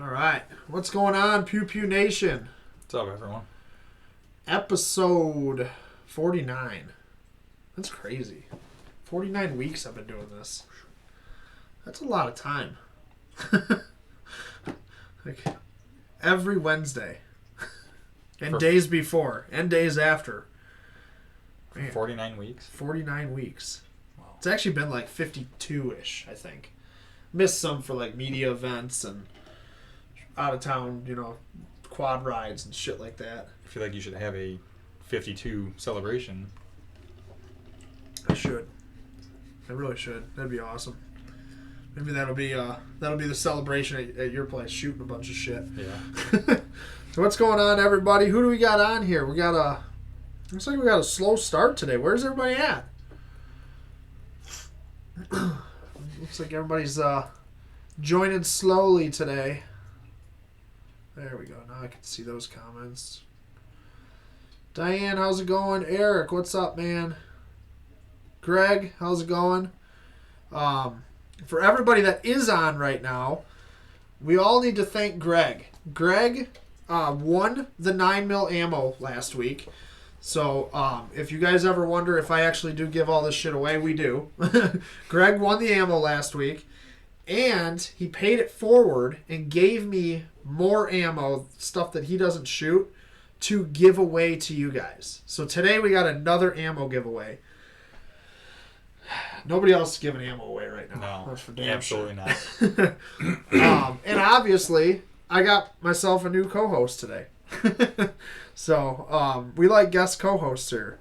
All right. What's going on, Pew Pew Nation? What's up, everyone? Episode 49. That's crazy. 49 weeks I've been doing this. That's a lot of time. Like, every Wednesday. And days before. And days after. Man, 49 weeks? 49 weeks. Wow. It's actually been like 52-ish, I think. Missed some for like media events and out of town, quad rides and shit like that. I feel like you should have a 52 celebration. I should. I really should. That'd be awesome. Maybe that'll be the celebration at your place, shooting a bunch of shit. Yeah. So what's going on, everybody? Who do we got on here? Looks like we got a slow start today. Where's everybody at? Looks like everybody's joining slowly today. There we go. Now I can see those comments. Diane, how's it going? Eric, what's up, man? Greg, how's it going? For everybody that is on right now, we all need to thank Greg. Greg won the 9mm ammo last week. So if you guys ever wonder if I actually do give all this shit away, we do. Greg won the ammo last week, and he paid it forward and gave me more ammo, stuff that he doesn't shoot, to give away to you guys. So today we got another ammo giveaway. Nobody else is giving ammo away right now. No, that's for damn absolutely sure. Not. And obviously, I got myself a new co-host today. So, we like guest co-hosts here.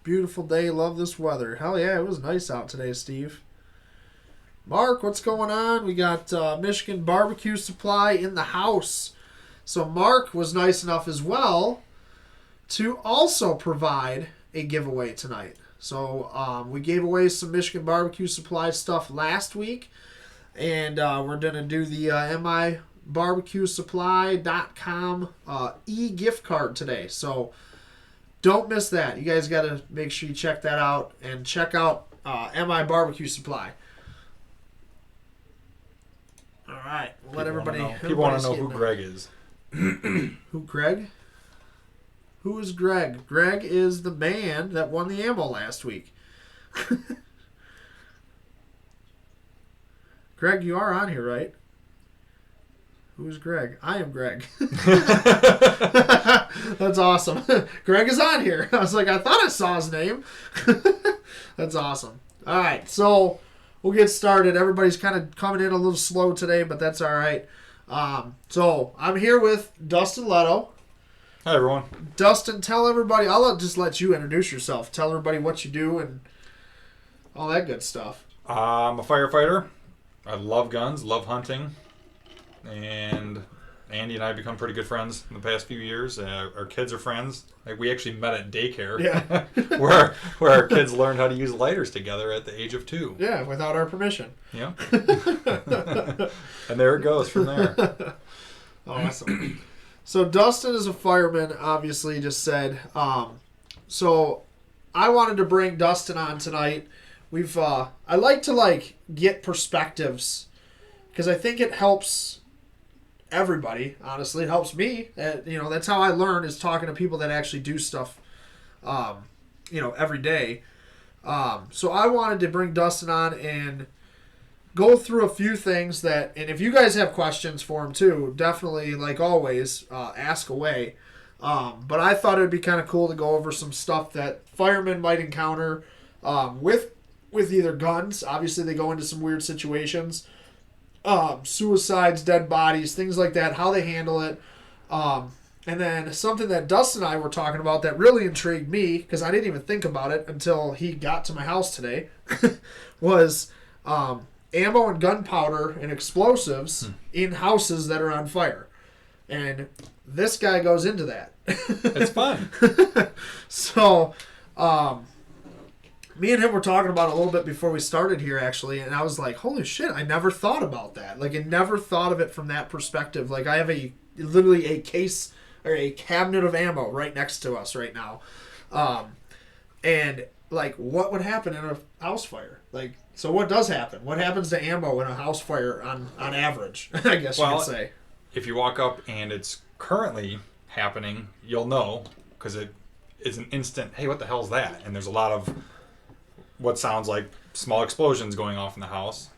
Beautiful day. Love this weather. Hell yeah, it was nice out today, Steve. Mark, what's going on? We got Michigan Barbecue Supply in the house. So Mark was nice enough as well to also provide a giveaway tonight. So we gave away some Michigan Barbecue Supply stuff last week. And we're going to do the mibarbecuesupply.com e-gift card today. So don't miss that. You guys got to make sure you check that out. And check out MI Barbecue Supply. All right. We'll let everybody know. People want to know who Greg is. Who, Greg? Who is Greg? Greg is the man that won the ammo last week. Greg, you are on here, right? Who is Greg? I am Greg. That's awesome. Greg is on here. I was like, I thought I saw his name. That's awesome. All right, so we'll get started. Everybody's kind of coming in a little slow today, but that's all right. So I'm here with Dustin Leto. Hi, everyone. Dustin, tell everybody. I'll just let you introduce yourself. Tell everybody what you do and all that good stuff. I'm a firefighter. I love guns, love hunting, and Andy and I have become pretty good friends in the past few years. Our kids are friends. Like, we actually met at daycare, yeah. where our kids learned how to use lighters together at the age of 2. Yeah, without our permission. Yeah. And there it goes from there. Awesome. So Dustin is a fireman, obviously, just said. So I wanted to bring Dustin on tonight. I like to get perspectives because I think it helps everybody. Honestly, it helps me. That's how I learn, is talking to people that actually do stuff, every day. So I wanted to bring Dustin on and go through a few things and if you guys have questions for him too, definitely, like always, ask away. But I thought it would be kind of cool to go over some stuff that firemen might encounter with either guns. Obviously, they go into some weird situations. Suicides, dead bodies, things like that, how they handle it. And then something that Dustin and I were talking about that really intrigued me, because I didn't even think about it until he got to my house today, was ammo and gunpowder and explosives in houses that are on fire. And this guy goes into that. It's fun. So, me and him were talking about it a little bit before we started here, actually, and I was like, holy shit, I never thought about that. Like, I never thought of it from that perspective. Like, I have literally a case or a cabinet of ammo right next to us right now. And, like, what would happen in a house fire? Like, so what does happen? What happens to ammo in a house fire on average? I guess you could say. If you walk up and it's currently happening, you'll know because it is an instant, hey, what the hell's that? And there's a lot of what sounds like small explosions going off in the house.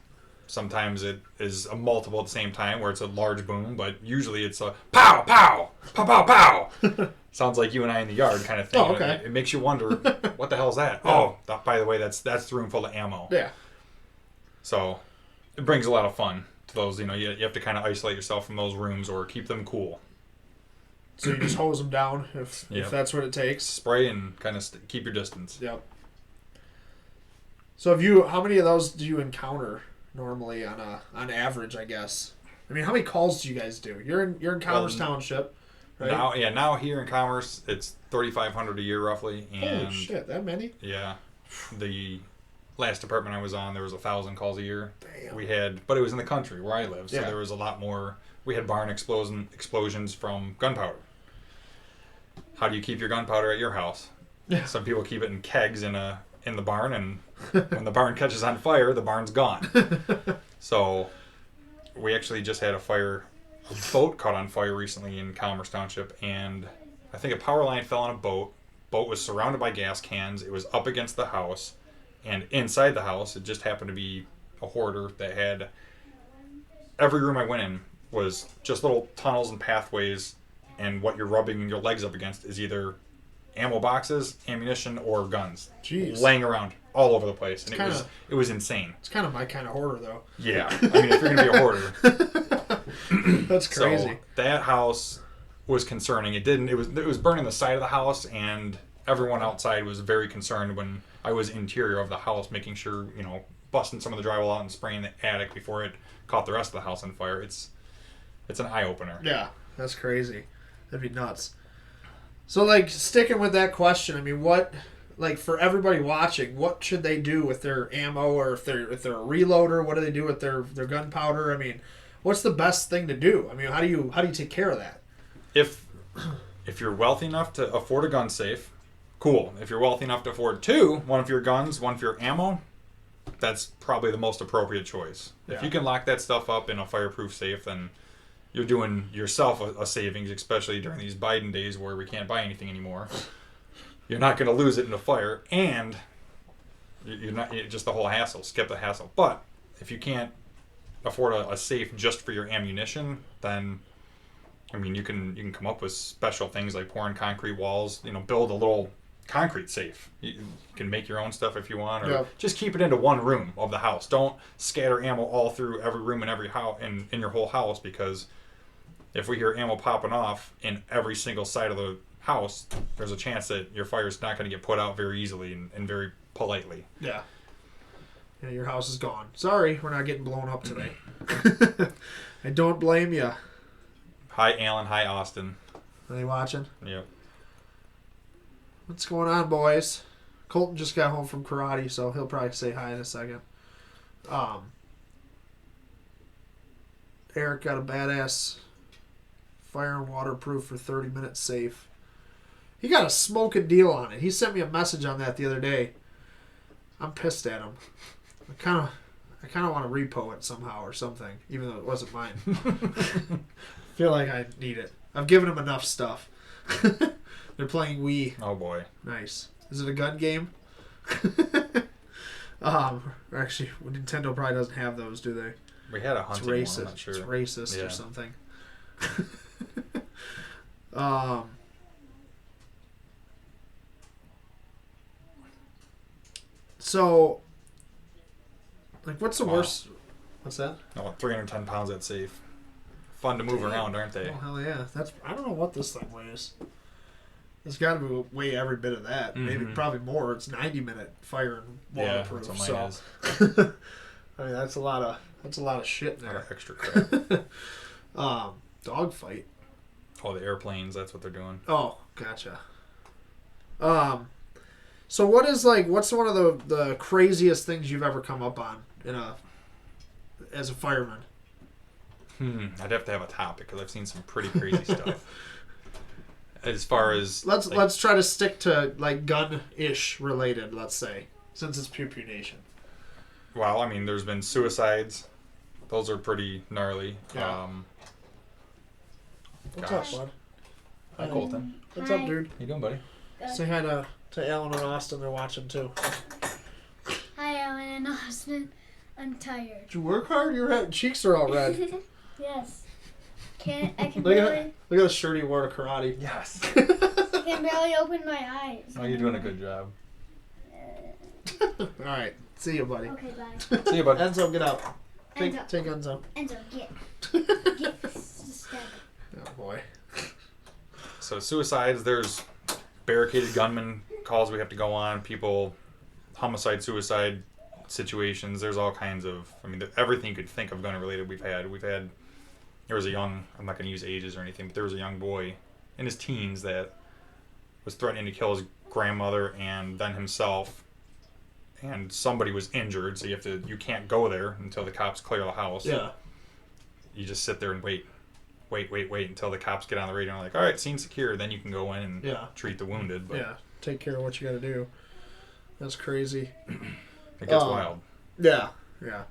Sometimes it is a multiple at the same time where it's a large boom, but usually it's a pow, pow, pow, pow, pow. Sounds like you and I in the yard kind of thing. Oh, okay. It makes you wonder, what the hell's that? Yeah. Oh, by the way, that's the room full of ammo. Yeah. So it brings a lot of fun to those. You have to kind of isolate yourself from those rooms or keep them cool. So you just hose them down if that's what it takes. Spray and kind of keep your distance. Yep. So how many of those do you encounter normally on average? I guess. I mean, how many calls do you guys do? You're in Commerce Township, right? Now here in Commerce, it's 3,500 a year roughly. And holy shit, that many? Yeah, the last apartment I was on, there was 1,000 calls a year. Damn. But it was in the country where I live, so Yeah. there was a lot more. We had barn explosions from gunpowder. How do you keep your gunpowder at your house? Yeah. Some people keep it in kegs in the barn, and when the barn catches on fire, the barn's gone. So we actually just had a boat caught on fire recently in Commerce Township, and I think a power line fell on a boat. Boat was surrounded by gas cans. It was up against the house, and inside the house, it just happened to be a hoarder that had every room I went in was just little tunnels and pathways, and what you're rubbing your legs up against is either ammo boxes, ammunition, or guns. Jeez. Laying around all over the place. And it was insane. It's kind of my kind of hoarder, though. Yeah. I mean, if you're going to be a hoarder. That's crazy. So that house was concerning. It was burning the side of the house, and everyone outside was very concerned when I was interior of the house, making sure, busting some of the drywall out and spraying the attic before it caught the rest of the house on fire. It's an eye-opener. Yeah, that's crazy. That'd be nuts. So, sticking with that question, I mean, for everybody watching, what should they do with their ammo, or if they're a reloader, what do they do with their gunpowder? I mean, what's the best thing to do? I mean, how do you take care of that? If you're wealthy enough to afford a gun safe, cool. If you're wealthy enough to afford two, one of your guns, one for your ammo, that's probably the most appropriate choice. Yeah. If you can lock that stuff up in a fireproof safe, then you're doing yourself a savings, especially during these Biden days where we can't buy anything anymore. You're not going to lose it in a fire, and you're not just the whole hassle. Skip the hassle. But if you can't afford a safe just for your ammunition, then I mean you can come up with special things like pouring concrete walls. Build a little concrete safe. You can make your own stuff if you want, or just keep it into one room of the house. Don't scatter ammo all through every room in every house in your whole house, because if we hear ammo popping off in every single side of the house, there's a chance that your fire's not going to get put out very easily and very politely. Yeah. Yeah, your house is gone. Sorry, we're not getting blown up today. I don't blame you. Hi, Alan. Hi, Austin. Are they watching? Yep. What's going on, boys? Colton just got home from karate, so he'll probably say hi in a second. Eric got a badass fire and waterproof for 30 minutes safe. He got a smoking deal on it. He sent me a message on that the other day. I'm pissed at him. I kind of want to repo it somehow or something, even though it wasn't mine. I feel like I need it. I've given him enough stuff. They're playing Wii. Oh boy. Nice. Is it a gun game? Actually, Nintendo probably doesn't have those, do they? We had a hunting racist. one, I'm not sure. It's racist Yeah. or something. So, what's the worst? What's that? Oh, 310 pounds, that's safe. Fun to move around, aren't they? Oh, hell yeah. I don't know what this thing weighs. It's got to weigh every bit of that. Mm-hmm. Maybe probably more. It's 90-minute fire and waterproof. That's what mine is. I mean, that's a lot of shit in A lot there. of extra crap. Dogfight. Oh, the airplanes, that's what they're doing. Oh, gotcha. So what's one of the craziest things you've ever come up on as a fireman? I'd have to have a topic because I've seen some pretty crazy stuff. As far as let's try to stick to gun-ish related, let's say, since it's Pew Pew Nation. Well, I mean, there's been suicides. Those are pretty gnarly. Yeah. What's Gosh. up, bud? Hi, Colton. What's Hi. up, dude? How you doing, buddy? Say hi to Alan and Austin. They're watching too. Hi, Alan and Austin. I'm tired. Did you work hard? Your cheeks are all red. Yes. I can Look barely, at the shirt he wore to karate. Yes. I can barely open my eyes. Oh, you're doing a good job. All right. See you, buddy. Okay, bye. See you, bud. Enzo, get out. Enzo. Take Enzo. Enzo, get stab. Oh boy. So suicides, there's barricaded gunman calls we have to go on. People, homicide, suicide situations. There's all kinds of. I mean, everything you could think of gun related. We've had. There was a young. I'm not going to use ages or anything, but there was a young boy in his teens that was threatening to kill his grandmother and then himself. And somebody was injured, so you can't go there until the cops clear the house. Yeah. You just sit there and wait until the cops get on the radio and are like, all right, scene secure. Then you can go in and treat the wounded. But Yeah. Take care of what you got to do. That's crazy. it gets wild. Yeah. Yeah.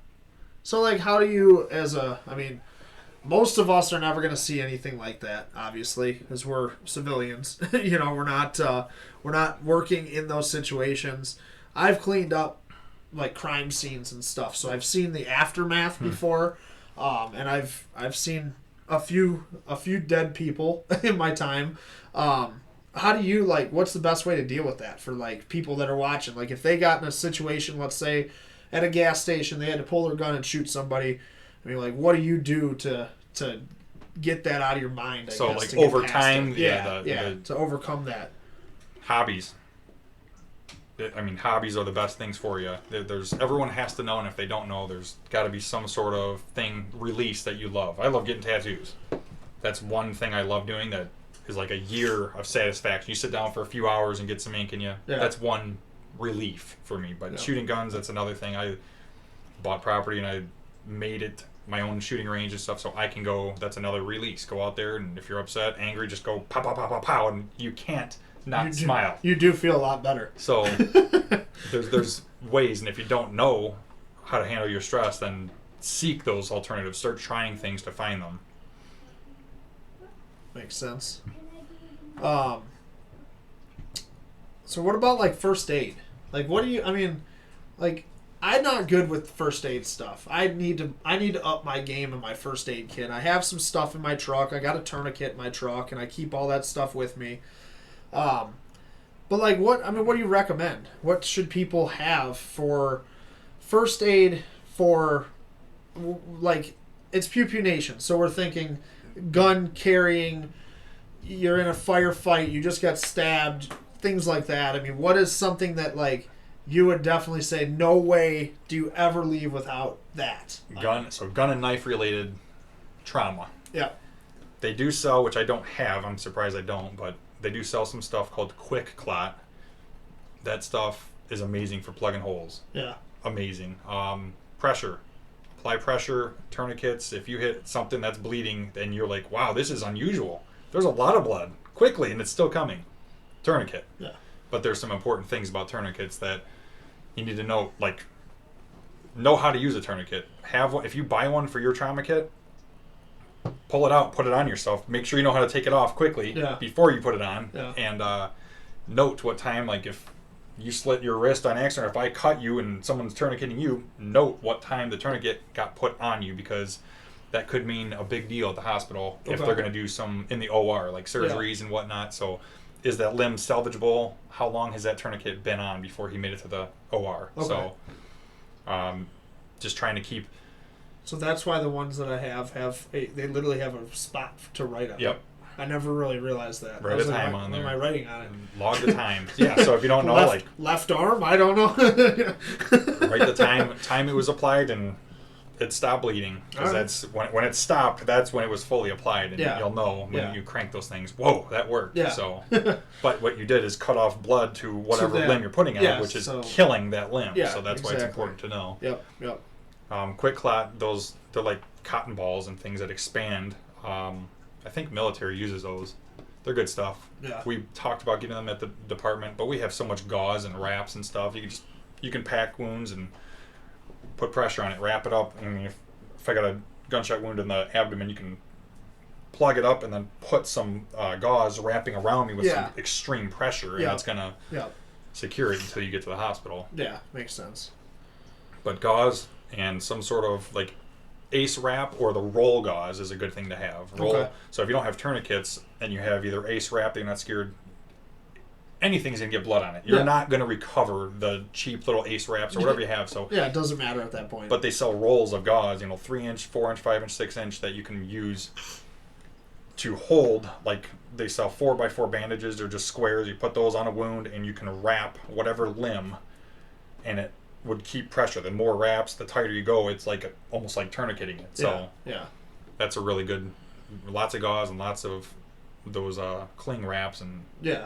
So, like, how do you, most of us are never going to see anything like that, obviously, because we're civilians. We're not working in those situations. I've cleaned up, like, crime scenes and stuff, so I've seen the aftermath before, and I've seen a few dead people in my time. How do you, like, what's the best way to deal with that for, like, people that are watching? Like, if they got in a situation, let's say, at a gas station, they had to pull their gun and shoot somebody, I mean, like, what do you do to get that out of your mind, I guess, like, to get over past time, it? To overcome that. Hobbies. Hobbies are the best things for you. Everyone has to know, and if they don't know, there's got to be some sort of thing released that you love. I love getting tattoos. That's one thing I love doing that is like a year of satisfaction. You sit down for a few hours and get some ink in you. Yeah. That's one relief for me. But shooting guns, that's another thing. I bought property and I made it my own shooting range and stuff, so I can go. That's another release. Go out there, and if you're upset, angry, just go pow, pow, pow, pow, pow, and you can't smile. You do feel a lot better. So there's ways, and if you don't know how to handle your stress, then seek those alternatives. Start trying things to find them. Makes sense. So what about, like, first aid? Like, what do you? I'm not good with first aid stuff. I need to up my game in my first aid kit. I have some stuff in my truck. I got a tourniquet in my truck, and I keep all that stuff with me. But, like, what do you recommend? What should people have for first aid for, like, it's Pew Pew Nation, so we're thinking gun carrying, you're in a firefight, you just got stabbed, things like that. I mean, what is something that, like, you would definitely say, no way do you ever leave without that? Gun and knife related trauma. Yeah. They do sell, which I don't have. I'm surprised I don't, but they do sell some stuff called Quick Clot. That stuff is amazing for plugging holes. Yeah. Amazing. Pressure. Apply pressure, tourniquets. If you hit something that's bleeding, then you're like, wow, this is unusual. There's a lot of blood quickly, and it's still coming. Tourniquet. Yeah. But there's some important things about tourniquets that you need to know, like, know how to use a tourniquet. Have one. If you buy one for your trauma kit, pull it out, put it on yourself. Make sure you know how to take it off quickly before you put it on. Yeah. And note what time, like, if you slit your wrist on accident, or if I cut you and someone's tourniqueting you, note what time the tourniquet got put on you, because that could mean a big deal at the hospital if they're going to do some in the OR, like surgeries and whatnot. So is that limb salvageable? How long has that tourniquet been on before he made it to the OR? Okay. So just trying to keep... So that's why the ones that I have they literally have a spot to write on. Yep. I never really realized that. Write a time on there. What am I writing on it? Log the time. Yeah, so if you don't know, left arm, I don't know. write the time it was applied and it stopped bleeding. Because that's when it stopped, that's when it was fully applied. And you'll know when you crank those things, whoa, that worked. Yeah. So, but what you did is cut off blood to whatever limb you're putting on, which is killing that limb. Yeah, so that's why it's important to know. Yep. Quick clot, they're like cotton balls and things that expand. I think military uses those. They're good stuff. Yeah. We talked about getting them at the department, but we have so much gauze and wraps and stuff. You can pack wounds and put pressure on it, wrap it up. I mean, if I got a gunshot wound in the abdomen, you can plug it up and then put some gauze wrapping around me with some extreme pressure, and it's gonna secure it until you get to the hospital. Yeah, makes sense. But gauze and some sort of like ace wrap or the roll gauze is a good thing to have. Roll. So if you don't have tourniquets and you have either ace wrap, you're not scared anything's gonna get blood on it. You're not gonna recover the cheap little ace wraps or whatever you have. So it doesn't matter at that point. But they sell rolls of gauze, 3-inch, 4-inch, 5-inch, 6-inch that you can use to hold. Like they sell 4x4 bandages. They're just squares. You put those on a wound and you can wrap whatever limb, and it would keep pressure. The more wraps, the tighter you go. It's like almost like tourniqueting it. So that's a really good. Lots of gauze and lots of those cling wraps and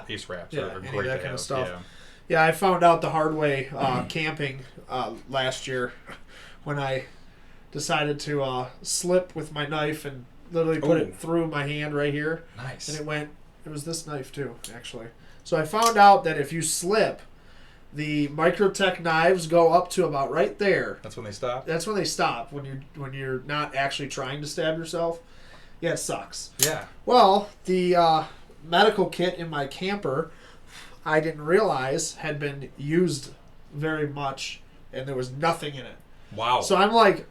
ace wraps are great that to kind of have. stuff. Yeah, I found out the hard way camping last year when I decided to slip with my knife and literally put it through my hand right here. Nice. And it was this knife too, actually. So I found out that if you slip, the Microtech knives go up to about right there. That's when they stop? That's when they stop, when you're not actually trying to stab yourself. Yeah, it sucks. Yeah. Well, the medical kit in my camper, I didn't realize had been used very much, and there was nothing in it. Wow. So I'm like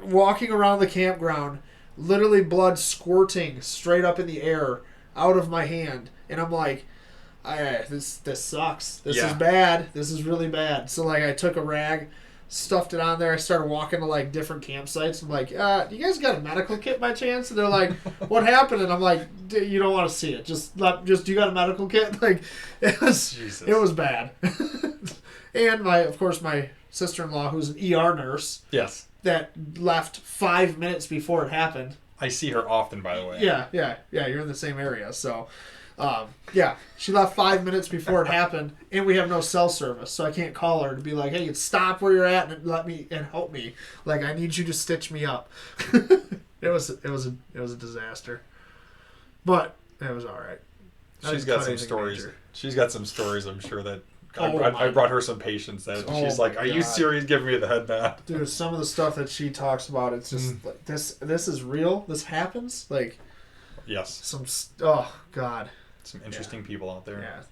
walking around the campground, literally blood squirting straight up in the air out of my hand, and I'm like, this sucks. This is bad. This is really bad. So like I took a rag, stuffed it on there. I started walking to like different campsites. I'm like, you guys got a medical kit by chance? And they're like, what happened? And I'm like, you don't want to see it. Just you got a medical kit? Like it was bad. And my sister-in-law, who's an ER nurse. Yes. That left 5 minutes before it happened. I see her often, by the way. Yeah. You're in the same area, so. She left 5 minutes before it happened, and we have no cell service, so I can't call her to be like, "Hey, stop where you're at and help me. Like, I need you to stitch me up." It was a disaster, but it was all right. She's got some stories. Major. She's got some stories. I'm sure that I brought her some patience. That she's like, "Are you serious? Giving me the head nod." Dude, some of the stuff that she talks about, it's just like this is real. This happens. Like, yes. Oh God. Some interesting people out there. Yeah.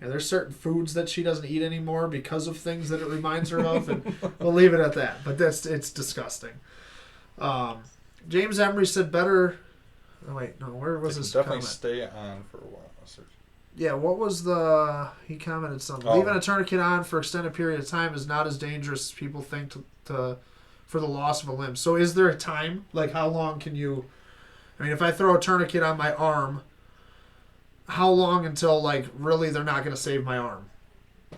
And there's certain foods that she doesn't eat anymore because of things that it reminds her of, and we'll leave it at that. But it's disgusting. James Emery said better. Oh wait, no. Where was his definitely comment? Stay on for a while. Yeah, what was he commented something. Leaving a tourniquet on for extended period of time is not as dangerous as people think for the loss of a limb. So is there a time? Like how long can you? I mean, if I throw a tourniquet on my arm, how long until, like, really they're not going to save my arm?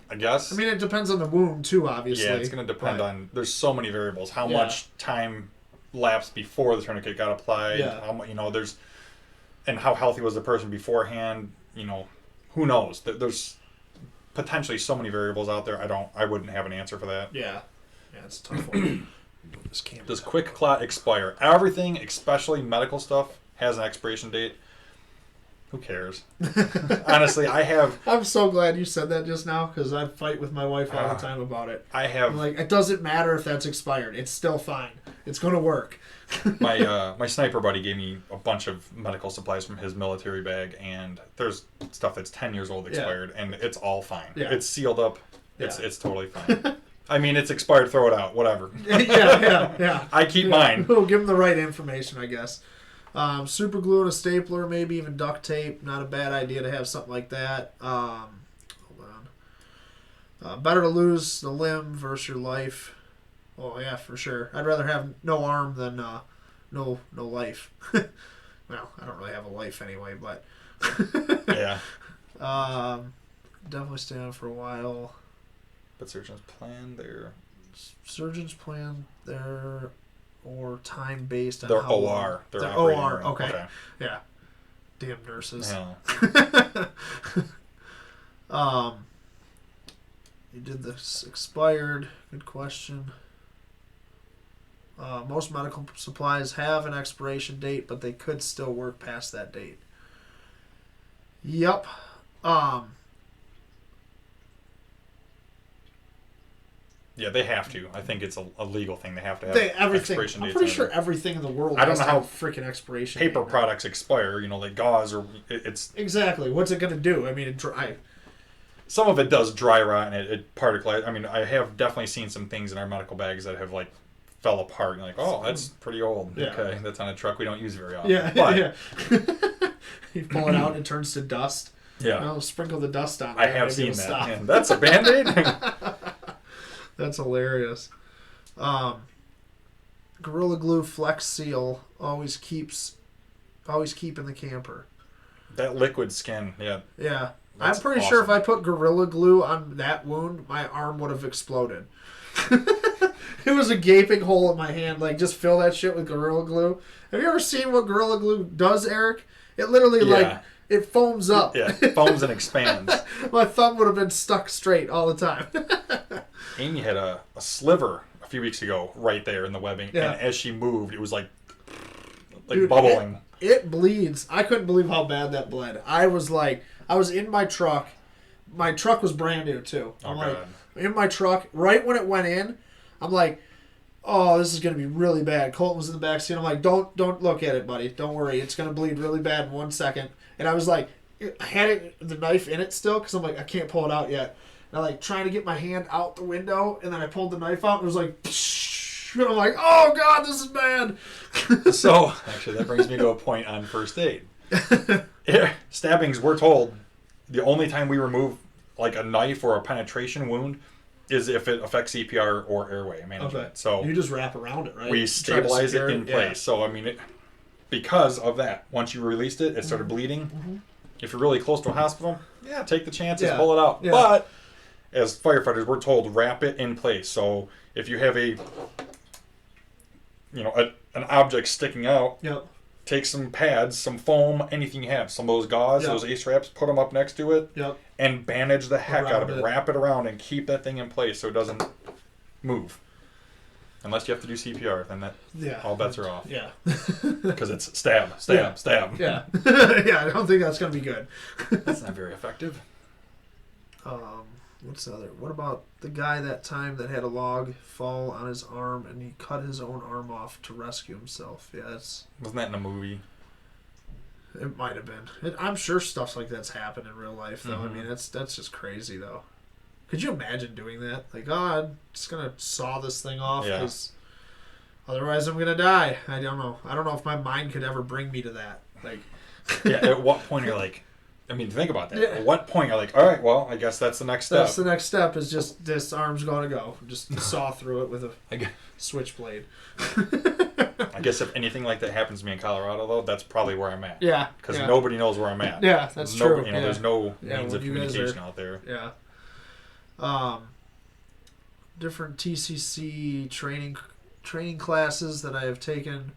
I guess. I mean, it depends on the wound, too, obviously. Yeah, it's going to depend on... There's so many variables. How much time lapsed before the tourniquet got applied. Yeah. How much, there's... And how healthy was the person beforehand. Who knows? There's potentially so many variables out there. I wouldn't have an answer for that. Yeah. Yeah, it's a tough one. Does quick clot expire? Everything, especially medical stuff, has an expiration date. Who cares? Honestly, I'm so glad you said that just now, because I fight with my wife all the time about it. I'm like, it doesn't matter if that's expired. It's still fine. It's going to work. My sniper buddy gave me a bunch of medical supplies from his military bag, and there's stuff that's 10 years old expired, and it's all fine. Yeah. It's sealed up. It's totally fine. I mean, it's expired. Throw it out. Whatever. Yeah. I keep mine. We'll give them the right information, I guess. Super glue and a stapler, maybe even duct tape. Not a bad idea to have something like that. Hold on. Better to lose the limb versus your life. Oh yeah, for sure. I'd rather have no arm than no life. Well, I don't really have a life anyway, but yeah. Definitely stay on for a while. But surgeons plan their or time based on their how OR. Their operating OR. room. Okay. Yeah. Damn nurses. Yeah. You did this expired. Good question. Most medical supplies have an expiration date, but they could still work past that date. Yep. Yeah, they have to. I think it's a legal thing. They have to have Everything. expiration I'm dates. pretty sure everything in the world I don't has know to how have freaking expiration paper date now. products expire, like gauze or it's... Exactly. What's it going to do? I mean, it dry. Some of it does dry rot and it particulates. I mean, I have definitely seen some things in our medical bags that have like fell apart. And like, oh, that's pretty old. Yeah. Okay, that's on a truck we don't use very often. Yeah, But, yeah. You pull it out and it turns to dust. Yeah. Well, sprinkle the dust on it. I have maybe seen it'll that. stop. And that's a Band-Aid? That's hilarious. Gorilla Glue Flex Seal always keep in the camper. That liquid skin, yeah. Yeah. That's I'm pretty awesome. sure if I put Gorilla Glue on that wound, my arm would have exploded. It was a gaping hole in my hand. Like, just fill that shit with Gorilla Glue. Have you ever seen what Gorilla Glue does, Eric? It literally, it foams up. Yeah, it foams and expands. My thumb would have been stuck straight all the time. Amy had a sliver a few weeks ago right there in the webbing, Yeah. and as she moved, it was like Dude, bubbling. It bleeds. I couldn't believe how bad that bled. I was in my truck. My truck was brand new, too. Oh, I'm God. in my truck, right when it went in, I'm like, oh, this is going to be really bad. Colton was in the back seat. I'm like, don't look at it, buddy. Don't worry. It's going to bleed really bad in 1 second. And I was like, I had the knife in it still because I'm like, I can't pull it out yet. And I like trying to get my hand out the window, and then I pulled the knife out, and it was like, psh, and I'm like, oh, God, this is bad. So, actually, that brings me to a point on first aid. Yeah, stabbings, we're told, the only time we remove like a knife or a penetration wound is if it affects CPR or airway management. Okay. So You just wrap around it, right? we Try to stabilize it secure in place. So, I mean, because of that, once you released it, it started bleeding. If you're really close to a hospital, yeah, take the chances, pull it out. Yeah. But as firefighters, we're told wrap it in place. So if you have an object sticking out, Yep. take some pads, some foam, anything you have, some of those gauze, Yep. those ace wraps, put them up next to it, Yep. and bandage the heck out of Around it. it. Wrap it around and keep that thing in place so it doesn't move. Unless you have to do CPR, then Yeah. all bets are off. Yeah. Because it's stab. Yeah. Yeah. Yeah, I don't think that's going to be good. That's not very effective. What's the other? What about the guy that time that had a log fall on his arm and he cut his own arm off to rescue himself? Yeah, Wasn't that in a movie? it might have been. I'm sure stuff like that's happened in real life, though. I mean, that's just crazy, though. Could you imagine doing that? Like, I'm just going to saw this thing off Yeah. because otherwise I'm going to die. I don't know. I don't know if my mind could ever bring me to that. Like, Yeah, at what point you're like, I mean, think about that. Yeah. At what point you're like, all right, well, I guess that's the next step. that's the next step is just this arm's going to go. Just saw through it with a I guess, switchblade. I guess if anything like that happens to me in Colorado, though, that's probably where I'm at. Yeah. Because yeah. nobody knows where I'm at. Yeah, that's There's true. Yeah. There's no Yeah, means when of you guys communication are- out there. Yeah. Different TCC training classes that I have taken.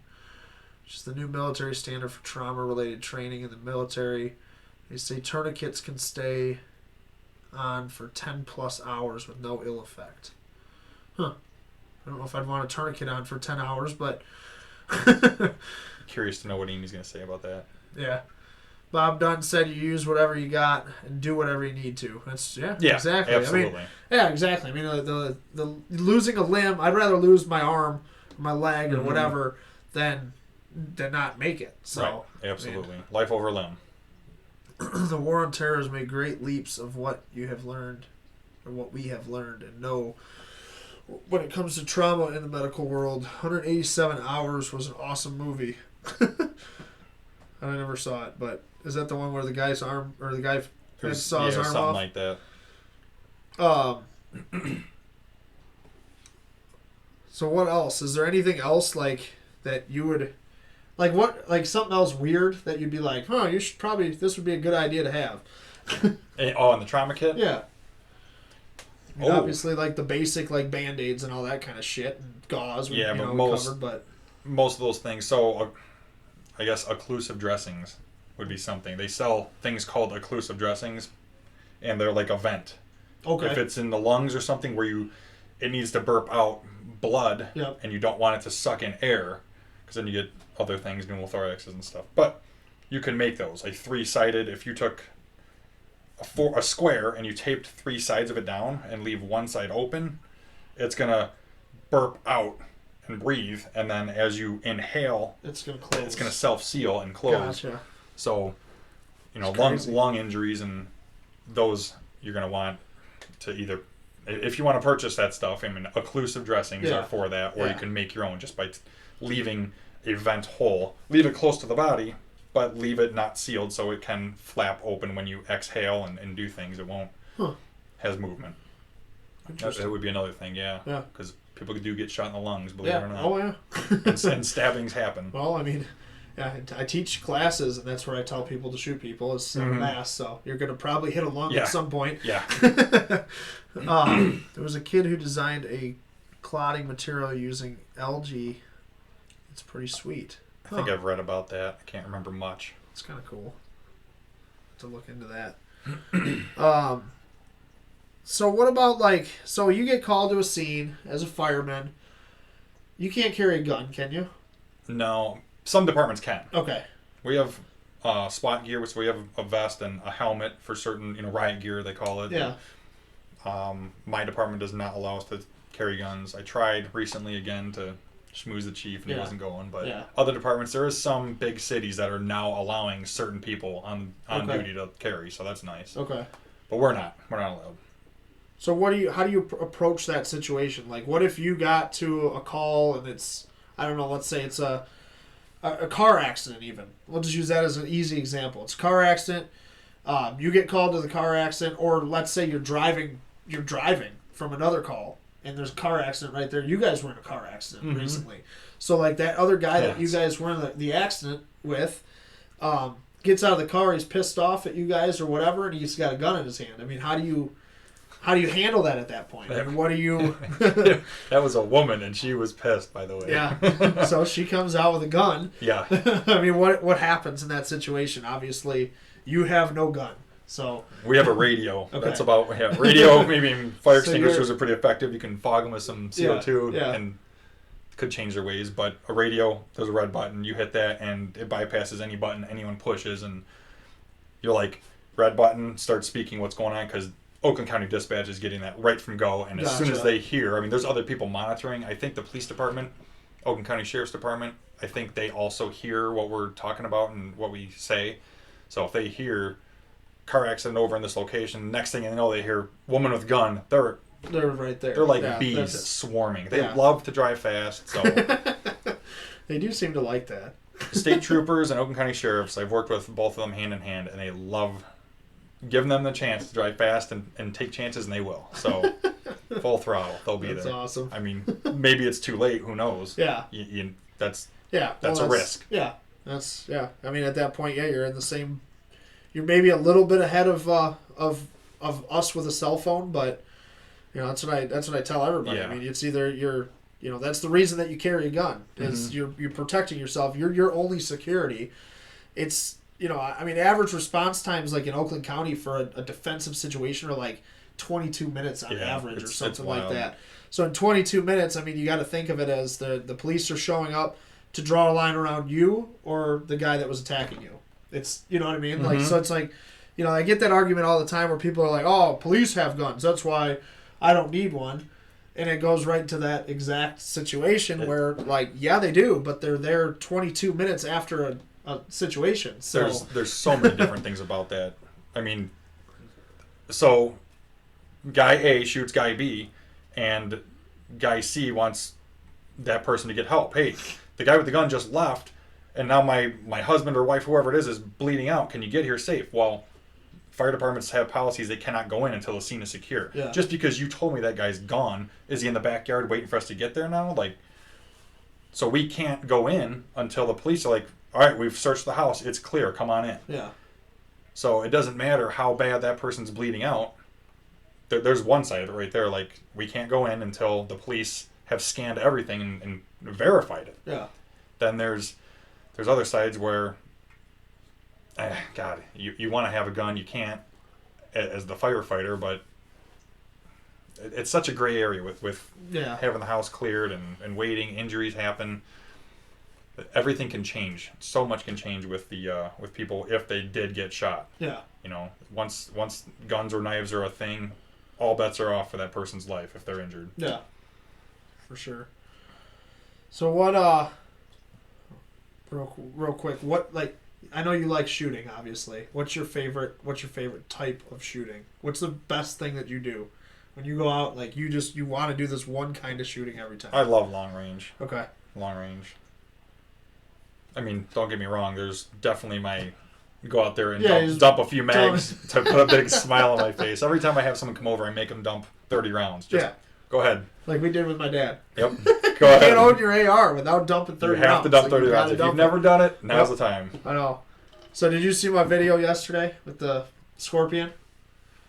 Just the new military standard for trauma-related training in the military. They say tourniquets can stay on for 10 plus hours with no ill effect. Huh. I don't know if I'd want a tourniquet on for 10 hours, but Curious to know what Amy's going to say about that. yeah. Bob Dunn said you use whatever you got and do whatever you need to. That's Yeah, exactly. absolutely. I mean, yeah, exactly. I mean, the losing a limb, I'd rather lose my arm, or my leg, or whatever than not make it. So, right, absolutely. Life over limb. the war on terror has made great leaps of what you have learned, or what we have learned, and know. When it comes to trauma in the medical world, 187 Hours was an awesome movie. I never saw it, but is that the one where the guy's arm, or the guy saw his arm something off? like that. So what else? Is there anything else like that you would, like what, like something else weird that you'd be like, huh, you should probably, this would be a good idea to have. And the trauma kit? Yeah. I mean, Oh. obviously, like the basic, like Band-Aids and all that kind of shit, and gauze, we, Yeah, you but know, most- covered, but Most of those things. So, I guess occlusive dressings would be something. They sell things called occlusive dressings, and they're like a vent. okay. If it's in the lungs or something where it needs to burp out blood, Yep. and you don't want it to suck in air, because then you get other things, pneumothoraxes and stuff. But you can make those like 3-sided. If you took a square and you taped 3 sides of it down and leave one side open, it's gonna burp out and breathe, and then as you inhale, it's gonna close. It's gonna self-seal and close. Gotcha. So, It's lung injuries and those you're gonna want to either, if you want to purchase that stuff. I mean, occlusive dressings are for that, or you can make your own just by leaving a vent hole. Leave it close to the body, but leave it not sealed so it can flap open when you exhale and do things. It won't has movement. That would be another thing, because people do get shot in the lungs, believe it or not. Oh yeah. and stabbings happen. Well, I mean, I teach classes, and that's where I tell people to shoot people is mass. So you're gonna probably hit a lung at some point. Yeah. There was a kid who designed a clotting material using algae. It's pretty sweet. I think I've read about that. I can't remember much. It's kind of cool to look into that. So what about so you get called to a scene as a fireman. You can't carry a gun, can you? No, some departments can. Okay. We have SWAT gear, which we have a vest and a helmet for certain, riot gear they call it. Yeah. My department does not allow us to carry guns. I tried recently again to schmooze the chief, and he wasn't going. But other departments, there is some big cities that are now allowing certain people on duty to carry, so that's nice. Okay. But we're not allowed. So how do you approach that situation? Like, what if you got to a call and it's, I don't know, let's say it's a car accident even. We'll just use that as an easy example. It's a car accident. You get called to the car accident, or let's say you're driving from another call, and there's a car accident right there. You guys were in a car accident recently. So, like, that other guy that you guys were in the accident with gets out of the car, he's pissed off at you guys or whatever, and he's got a gun in his hand. I mean, how do you handle that at that point? I mean, what do you... That was a woman, and she was pissed, by the way. Yeah. So she comes out with a gun. Yeah. I mean, what happens in that situation? Obviously, you have no gun. So we have a radio. Okay. That's about radio. Maybe fire extinguishers are pretty effective. You can fog them with some CO2 and could change their ways. But a radio, there's a red button. You hit that, and it bypasses any button anyone pushes, and you're like, red button, start speaking what's going on, because Oakland County Dispatch is getting that right from go. And as soon as they hear, I mean, there's other people monitoring. I think the police department, Oakland County Sheriff's Department, I think they also hear what we're talking about and what we say. So if they hear car accident over in this location, next thing you know, they hear woman with gun. They're right there. They're like bees swarming. They love to drive fast. So they do seem to like that. State troopers and Oakland County sheriffs, I've worked with both of them hand in hand, and they love giving them the chance to drive fast and take chances, and they will. So full throttle, they'll be there. That's awesome. I mean, maybe it's too late. Who knows? Yeah. That's a risk. Yeah. I mean, at that point, you're in the same. You're maybe a little bit ahead of us with a cell phone, but that's what I tell everybody. Yeah. I mean, it's either you're that's the reason that you carry a gun is you're protecting yourself. You're your only security. It's I mean, average response times like in Oakland County for a defensive situation are like 22 minutes on average or something like that. So in 22 minutes, I mean, you got to think of it as the police are showing up to draw a line around you or the guy that was attacking you. It's, you know what I mean? Like, so it's like, I get that argument all the time where people are like, oh, police have guns, that's why I don't need one. And it goes right to that exact situation where, like, yeah, they do, but they're there 22 minutes after a situation. So there's so many different things about that. I mean, so guy A shoots guy B, and guy C wants that person to get help. Hey, the guy with the gun just left, and now my husband or wife, whoever it is bleeding out. Can you get here safe? Well, fire departments have policies they cannot go in until the scene is secure. Yeah. Just because you told me that guy's gone, is he in the backyard waiting for us to get there now? Like, so we can't go in until the police are like, all right, we've searched the house, it's clear, come on in. Yeah. So it doesn't matter how bad that person's bleeding out. There's one side of it right there. Like, we can't go in until the police have scanned everything and verified it. Yeah. Then there's other sides where, God, you want to have a gun, you can't as the firefighter, but it's such a gray area with having the house cleared and waiting. Injuries happen. Everything can change. So much can change with the with people if they did get shot. Yeah. Once guns or knives are a thing, all bets are off for that person's life if they're injured. Yeah. for sure. So what? Real quick. What like? I know you like shooting, obviously. What's your favorite type of shooting? What's the best thing that you do when you go out? Like you want to do this one kind of shooting every time. I love long range. Okay. Long range. I mean, don't get me wrong. There's definitely my go out there and dump a few mags to put a big smile on my face. Every time I have someone come over, I make them dump 30 rounds. Just go ahead. Like we did with my dad. Yep. Go ahead. You can't own your AR without dumping 30 rounds. You have to dump 30 rounds. If you've never done it, now's the time. I know. So did you see my video yesterday with the Scorpion?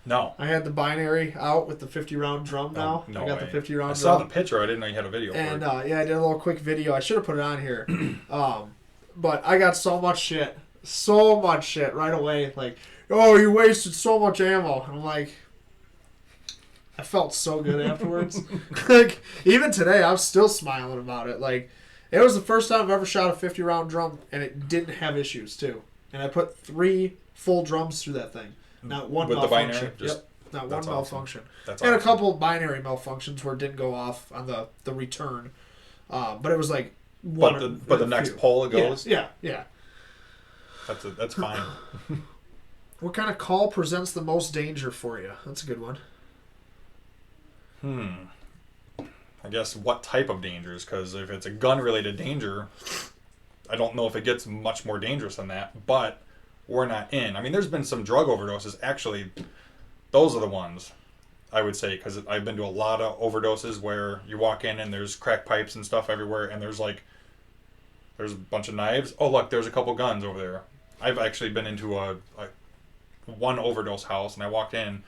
No. I had the binary out with the 50-round drum now. No I got way. the 50-round drum. I saw the picture. I didn't know you had a video and, for it. I did a little quick video. I should have put it on here. But I got so much shit right away. Like, oh, you wasted so much ammo. And I'm like, I felt so good afterwards. Like, even today, I'm still smiling about it. Like, it was the first time I've ever shot a 50-round drum, and it didn't have issues, too. And I put 3 full drums through that thing. Not one with malfunction. The binary? Not one malfunction. That's and awesome. a couple binary malfunctions where it didn't go off on the return. But it was like one. But the next pull it goes? Yeah. That's fine. What kind of call presents the most danger for you? That's a good one. I guess what type of dangers? Because if it's a gun-related danger, I don't know if it gets much more dangerous than that. But we're not in. I mean, there's been some drug overdoses. Actually, those are the ones, I would say, because I've been to a lot of overdoses where you walk in and there's crack pipes and stuff everywhere, and there's a bunch of knives. Oh, look, there's a couple guns over there. I've actually been into a one overdose house, and I walked in,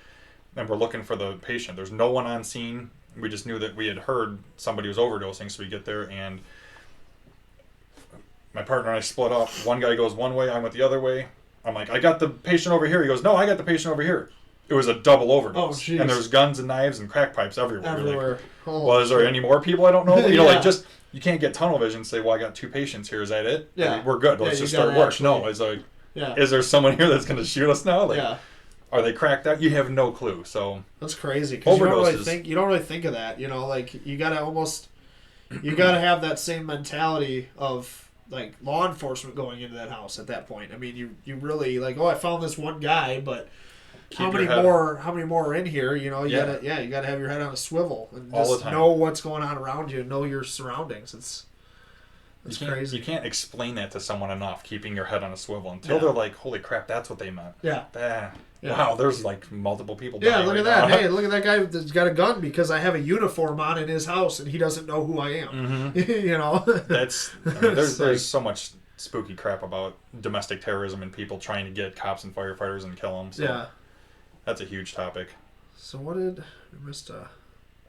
and we're looking for the patient. There's no one on scene. We just knew that we had heard somebody was overdosing, so we get there, and my partner and I split up. One guy goes one way, I went the other way. I'm like, I got the patient over here. He goes, no, I got the patient over here. It was a double overdose. Oh, jeez. And there's guns and knives and crack pipes everywhere. Everywhere. Like, well, is there any more people I don't know? You know, like, just, you can't get tunnel vision and say, well, I got 2 patients here. Is that it? Yeah. Like, we're good. Let's just start work. No, it's like, is there someone here that's going to shoot us now? Like, are they cracked out? You have no clue. So that's crazy. Because overdoses. You don't really think of that. You know, like, you got to have that same mentality of, like, law enforcement going into that house at that point. I mean, you really, like, oh, I found this one guy, but how many more are in here? You know, you gotta have your head on a swivel and all just the time. know what's going on around you, know your surroundings. It's crazy. You can't explain that to someone enough, keeping your head on a swivel, until they're like, holy crap, that's what they meant. Yeah. Wow, there's like multiple people dying. Yeah, look at that. Hey, look at that guy that's got a gun because I have a uniform on in his house and he doesn't know who I am. Mm-hmm. You know? There's so much spooky crap about domestic terrorism and people trying to get cops and firefighters and kill them. So that's a huge topic. So I missed a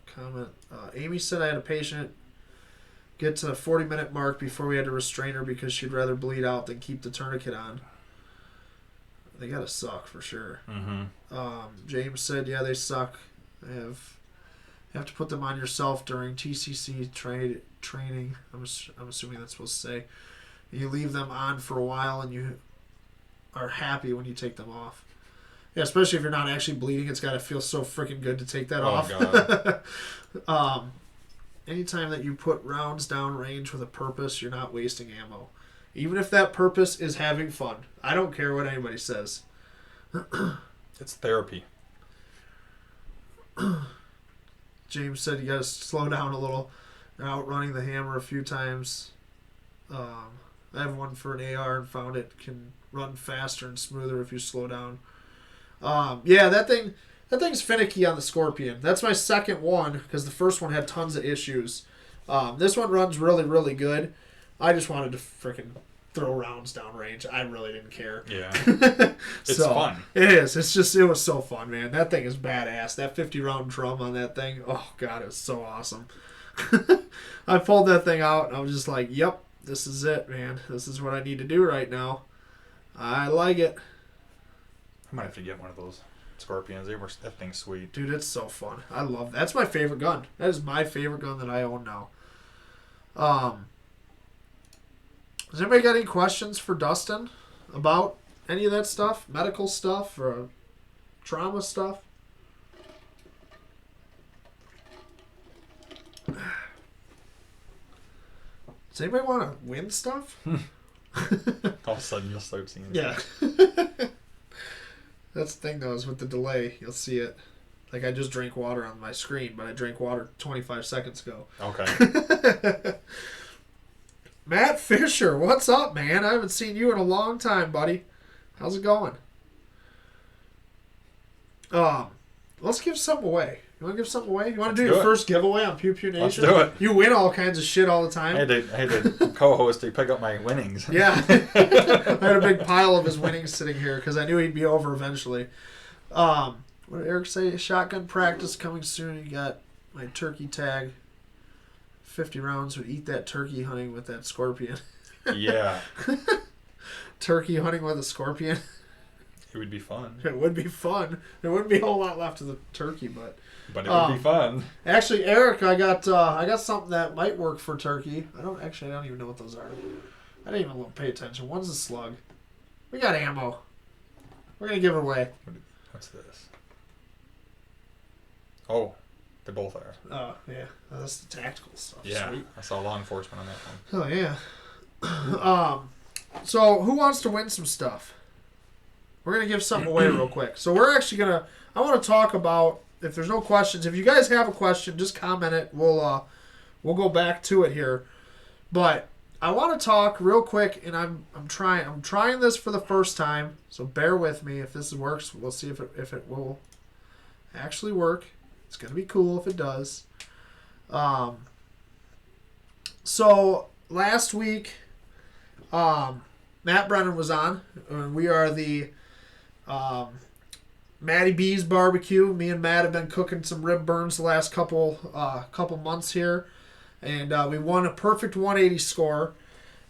comment. Amy said I had a patient get to the 40-minute mark before we had to restrain her because she'd rather bleed out than keep the tourniquet on. They gotta suck for sure. James said, yeah, they suck. You have to put them on yourself during TCC training. I'm assuming that's supposed to say. You leave them on for a while and you are happy when you take them off. Yeah, especially if you're not actually bleeding. It's gotta feel so freaking good to take that off. God. Anytime that you put rounds down range with a purpose, you're not wasting ammo. Even if that purpose is having fun. I don't care what anybody says. It's therapy. James said you got to slow down a little. They're outrunning the hammer a few times. I have one for an AR and found it can run faster and smoother if you slow down. That thing's finicky on the Scorpion. That's my second one because the first one had tons of issues. This one runs really, really good. I just wanted to freaking throw rounds down range. I really didn't care. Yeah. It's fun. It is. It was so fun, man. That thing is badass. That 50-round drum on that thing. Oh, God, it was so awesome. I pulled that thing out, and I was just like, yep, this is it, man. This is what I need to do right now. I like it. I might have to get one of those Scorpions. That thing's sweet. Dude, it's so fun. I love that. That's my favorite gun. That is my favorite gun that I own now. Has anybody got any questions for Dustin about any of that stuff? Medical stuff or trauma stuff? Does anybody want to win stuff? All of a sudden, you'll start seeing it. Yeah. That's the thing, though, is with the delay, you'll see it. Like, I just drank water on my screen, but I drank water 25 seconds ago. Okay. Matt Fisher, what's up, man? I haven't seen you in a long time, buddy. How's it going? Let's give something away. You want to give something away? You want to do your first giveaway on Pew Pew Nation? Let's do it. You win all kinds of shit all the time. I had to co-host to pick up my winnings. Yeah. I had a big pile of his winnings sitting here because I knew he'd be over eventually. What did Eric say? Shotgun practice coming soon. You got my turkey tag. 50 rounds would eat that turkey hunting with that scorpion. Yeah. Turkey hunting with a scorpion. It would be fun. It would be fun. There wouldn't be a whole lot left of the turkey, but it would be fun. Actually, Eric, I got something that might work for turkey. I don't even know what those are. I didn't even pay attention. One's a slug. We got ammo. We're gonna give it away. What's this? Oh, they both are. Oh yeah, that's the tactical stuff. Yeah, Sweet. I saw law enforcement on that one. Oh yeah. So who wants to win some stuff? We're going to give something away real quick. So we're actually going to... I want to talk about... If there's no questions, if you guys have a question, just comment it. We'll go back to it here. But I want to talk real quick, and I'm trying this for the first time, so bear with me. If this works, we'll see if it will actually work. It's going to be cool if it does. So last week, Matt Brennan was on, and we are the... Matty B's barbecue. Me and Matt have been cooking some rib burns the last couple months here, and we won a perfect 180 score.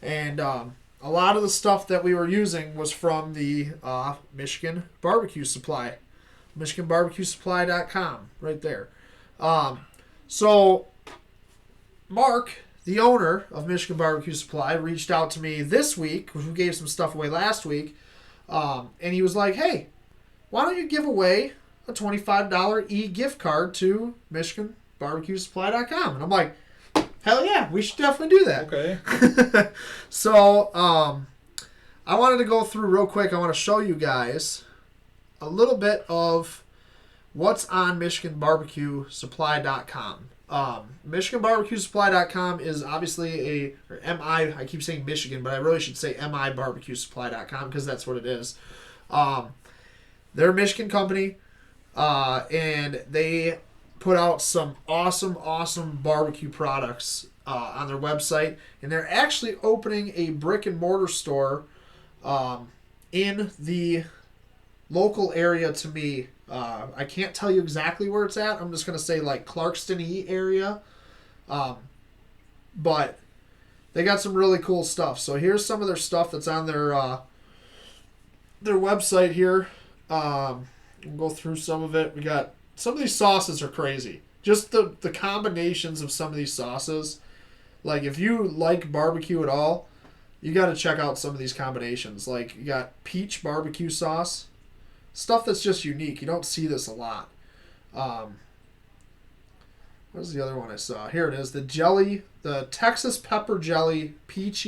And a lot of the stuff that we were using was from the Michigan Barbecue Supply, MichiganBarbecueSupply.com, right there. So Mark, the owner of Michigan Barbecue Supply, reached out to me this week, because we gave some stuff away last week. And he was like, hey, why don't you give away a $25 e-gift card to MichiganBarbecueSupply.com? And I'm like, hell yeah, we should definitely do that. Okay. So, I wanted to go through real quick. I want to show you guys a little bit of what's on MichiganBarbecueSupply.com. MichiganBarbecueSupply.com is obviously I keep saying Michigan, but I really should say MIBarbecueSupply.com because that's what it is. They're a Michigan company, and they put out some awesome barbecue products on their website, and they're actually opening a brick and mortar store in the local area to me. I can't tell you exactly where it's at. I'm just going to say like Clarkston area. But they got some really cool stuff. So here's some of their stuff that's on their website here. We'll go through some of it. We got some of these sauces are crazy. Just the combinations of some of these sauces. Like if you like barbecue at all, you got to check out some of these combinations. Like you got peach barbecue sauce. Stuff that's just unique. You don't see this a lot. What was the other one I saw? Here it is. The Texas pepper jelly peach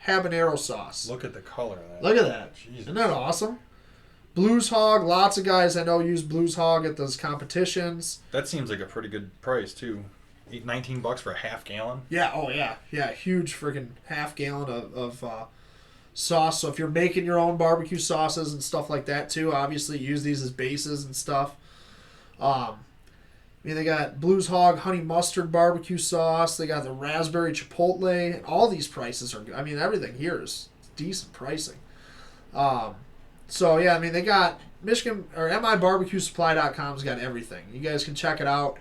habanero sauce. Look at the color of that. Look at that. Jesus. Isn't that awesome? Blues Hog. Lots of guys I know use Blues Hog at those competitions. That seems like a pretty good price too. $19 for a half gallon. Yeah. Oh yeah. Yeah. Huge freaking half gallon of sauce. So if you're making your own barbecue sauces and stuff like that too, obviously use these as bases and stuff. They got Blues Hog honey mustard barbecue sauce. They got the raspberry chipotle. And all these prices are good. Everything here is decent pricing. So yeah, they got Michigan or MIBarbecueSupply.com's got everything. You guys can check it out.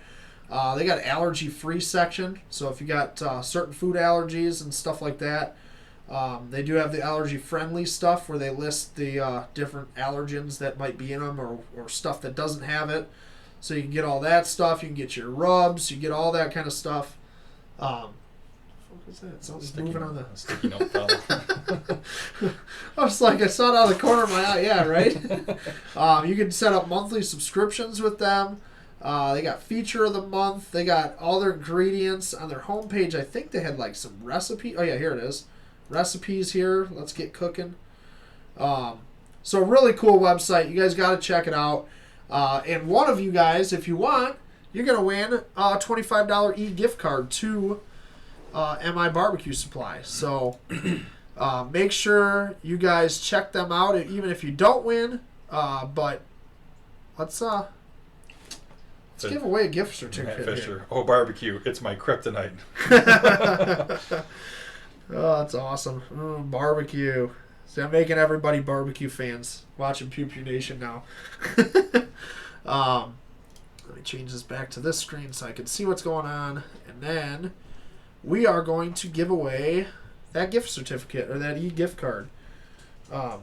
They got allergy free section. So if you got certain food allergies and stuff like that. They do have the allergy-friendly stuff where they list the different allergens that might be in them or stuff that doesn't have it. So you can get all that stuff. You can get your rubs. You get all that kind of stuff. What was that? Something's moving on the... Sticky note fell. I was like, I saw it out of the corner of my eye. Yeah, right? You can set up monthly subscriptions with them. They got feature of the month. They got all their ingredients on their homepage. I think they had like some recipe. Oh yeah, here it is. Recipes here. Let's get cooking. So really cool website. You guys got to check it out. And one of you guys, if you want, you're going to win a $25 e-gift card to MI Barbecue Supply. So make sure you guys check them out, even if you don't win. But let's give away a gift certificate. Matt Fisher. Oh, barbecue. It's my kryptonite. Oh, that's awesome. Barbecue. See, I'm making everybody barbecue fans watching Pew Pew Nation now. Let me change this back to this screen so I can see what's going on. And then we are going to give away that gift certificate or that e-gift card. No,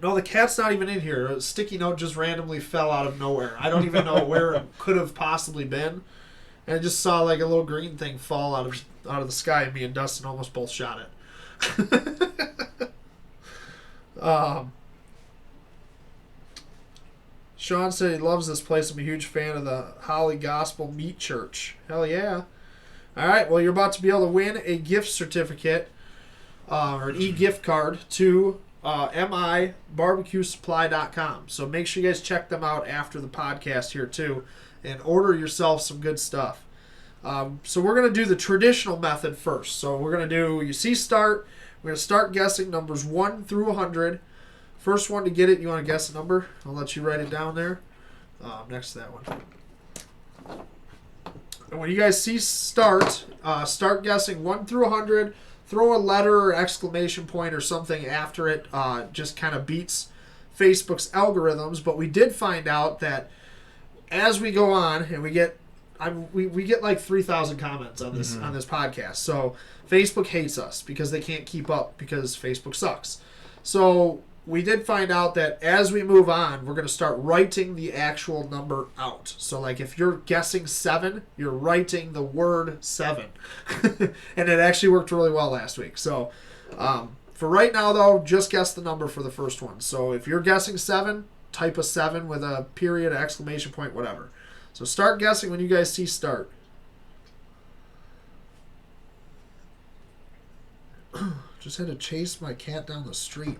the cat's not even in here. A sticky note just randomly fell out of nowhere. I don't even know where it could have possibly been. And I just saw like a little green thing fall out of the sky, and me and Dustin almost both shot it. Sean said he loves this place. I'm a huge fan of the Holly Gospel Meat Church. Hell yeah. All right, well, you're about to be able to win a gift certificate or an e-gift card to mibarbecuesupply.com. So make sure you guys check them out after the podcast here too and order yourself some good stuff. So we're going to do the traditional method first. So we're going to do, you see start. We're going to start guessing numbers 1 through 100. First one to get it, you want to guess a number? I'll let you write it down there next to that one. And when you guys see start, start guessing 1 through 100. Throw a letter or exclamation point or something after it. Just kind of beats Facebook's algorithms. But we did find out that as we go on, and we get like 3,000 comments on this on this podcast. So Facebook hates us because they can't keep up because Facebook sucks. So we did find out that as we move on, we're going to start writing the actual number out. So like if you're guessing 7, you're writing the word 7. And it actually worked really well last week. So for right now, though, just guess the number for the first one. So if you're guessing 7, type a 7 with a period, exclamation point, whatever. So start guessing when you guys see start. Just had to chase my cat down the street.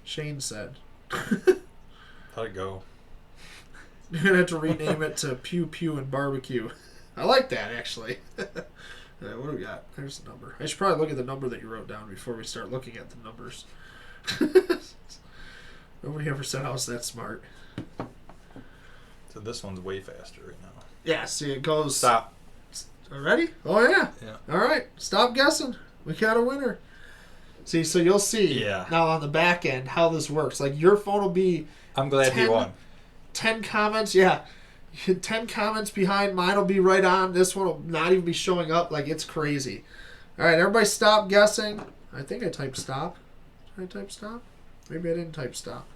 Shane said. How'd it go? You're going to have to rename it to Pew Pew and Barbecue. I like that, actually. What do we got? There's the number. I should probably look at the number that you wrote down before we start looking at the numbers. Nobody ever said I was that smart. So this one's way faster right now. Yeah, see, it goes... Stop. Ready? Oh, yeah. Yeah. All right. Stop guessing. We got a winner. See, so you'll see now on the back end how this works. Like, your phone will be... I'm glad he won. 10 comments, yeah. 10 comments behind. Mine will be right on. This one will not even be showing up. Like, it's crazy. All right, everybody stop guessing. I think I typed stop. Did I type stop? Maybe I didn't type stop.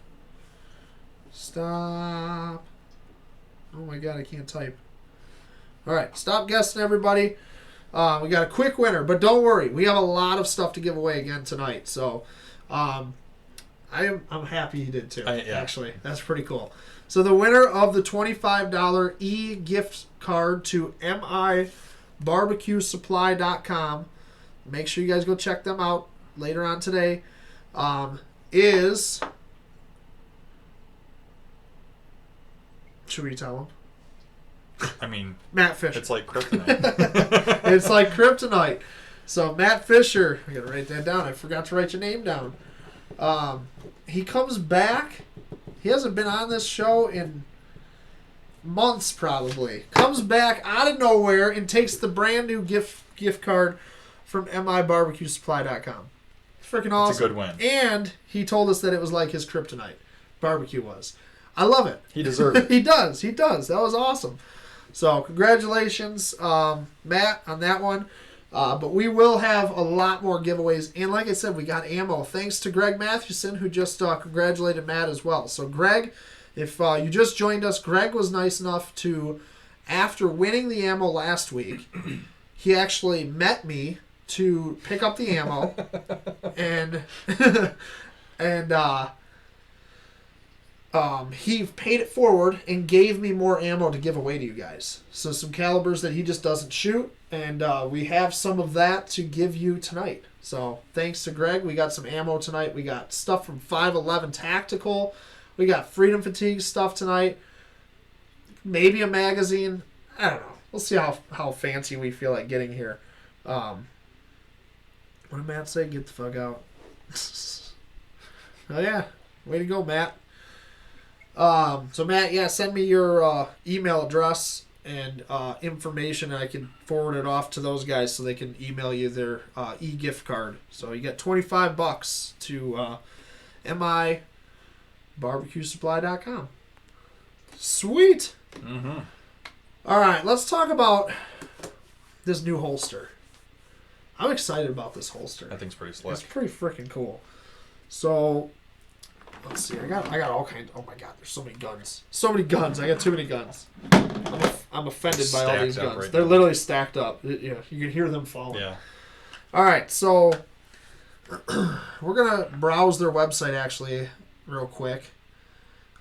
Stop. Oh, my God, I can't type. All right, stop guessing, everybody. We got a quick winner, but don't worry. We have a lot of stuff to give away again tonight. So I'm happy you did too, actually. That's pretty cool. So the winner of the $25 e-gift card to mibarbecuesupply.com, make sure you guys go check them out later on today, is... Should we tell them? I mean, Matt Fisher. It's like kryptonite. It's like kryptonite. So Matt Fisher, I gotta write that down. I forgot to write your name down. He comes back. He hasn't been on this show in months, probably. Comes back out of nowhere and takes the brand new gift card from mibarbecuesupply.com. Freaking awesome! It's a good win. And he told us that it was like his kryptonite. Barbecue was. I love it. He deserved it. He does. That was awesome. So congratulations, Matt, on that one. But we will have a lot more giveaways. And like I said, we got ammo. Thanks to Greg Mathewson, who just congratulated Matt as well. So Greg, if you just joined us, Greg was nice enough to, after winning the ammo last week, he actually met me to pick up the ammo. and he paid it forward and gave me more ammo to give away to you guys. So some calibers that he just doesn't shoot, and we have some of that to give you tonight. So thanks to Greg, we got some ammo tonight. We got stuff from 511 Tactical. We got Freedom Fatigue stuff tonight. Maybe a magazine. I don't know. We'll see how fancy we feel like getting here. What did Matt say? Get the fuck out. Oh, yeah. Way to go, Matt. So, Matt, yeah, send me your email address and information, and I can forward it off to those guys so they can email you their e-gift card. So you get $25 to mibarbecuesupply.com. Sweet. Mm-hmm. All right, let's talk about this new holster. I'm excited about this holster. That thing's pretty slick. It's pretty freaking cool. So, let's see. I got all kinds. Oh my god, there's so many guns. So many guns. I got too many guns. I'm offended by all these guns. Right They're now. literally stacked up. Yeah, you can hear them falling. Yeah. All right, so we're gonna browse their website actually real quick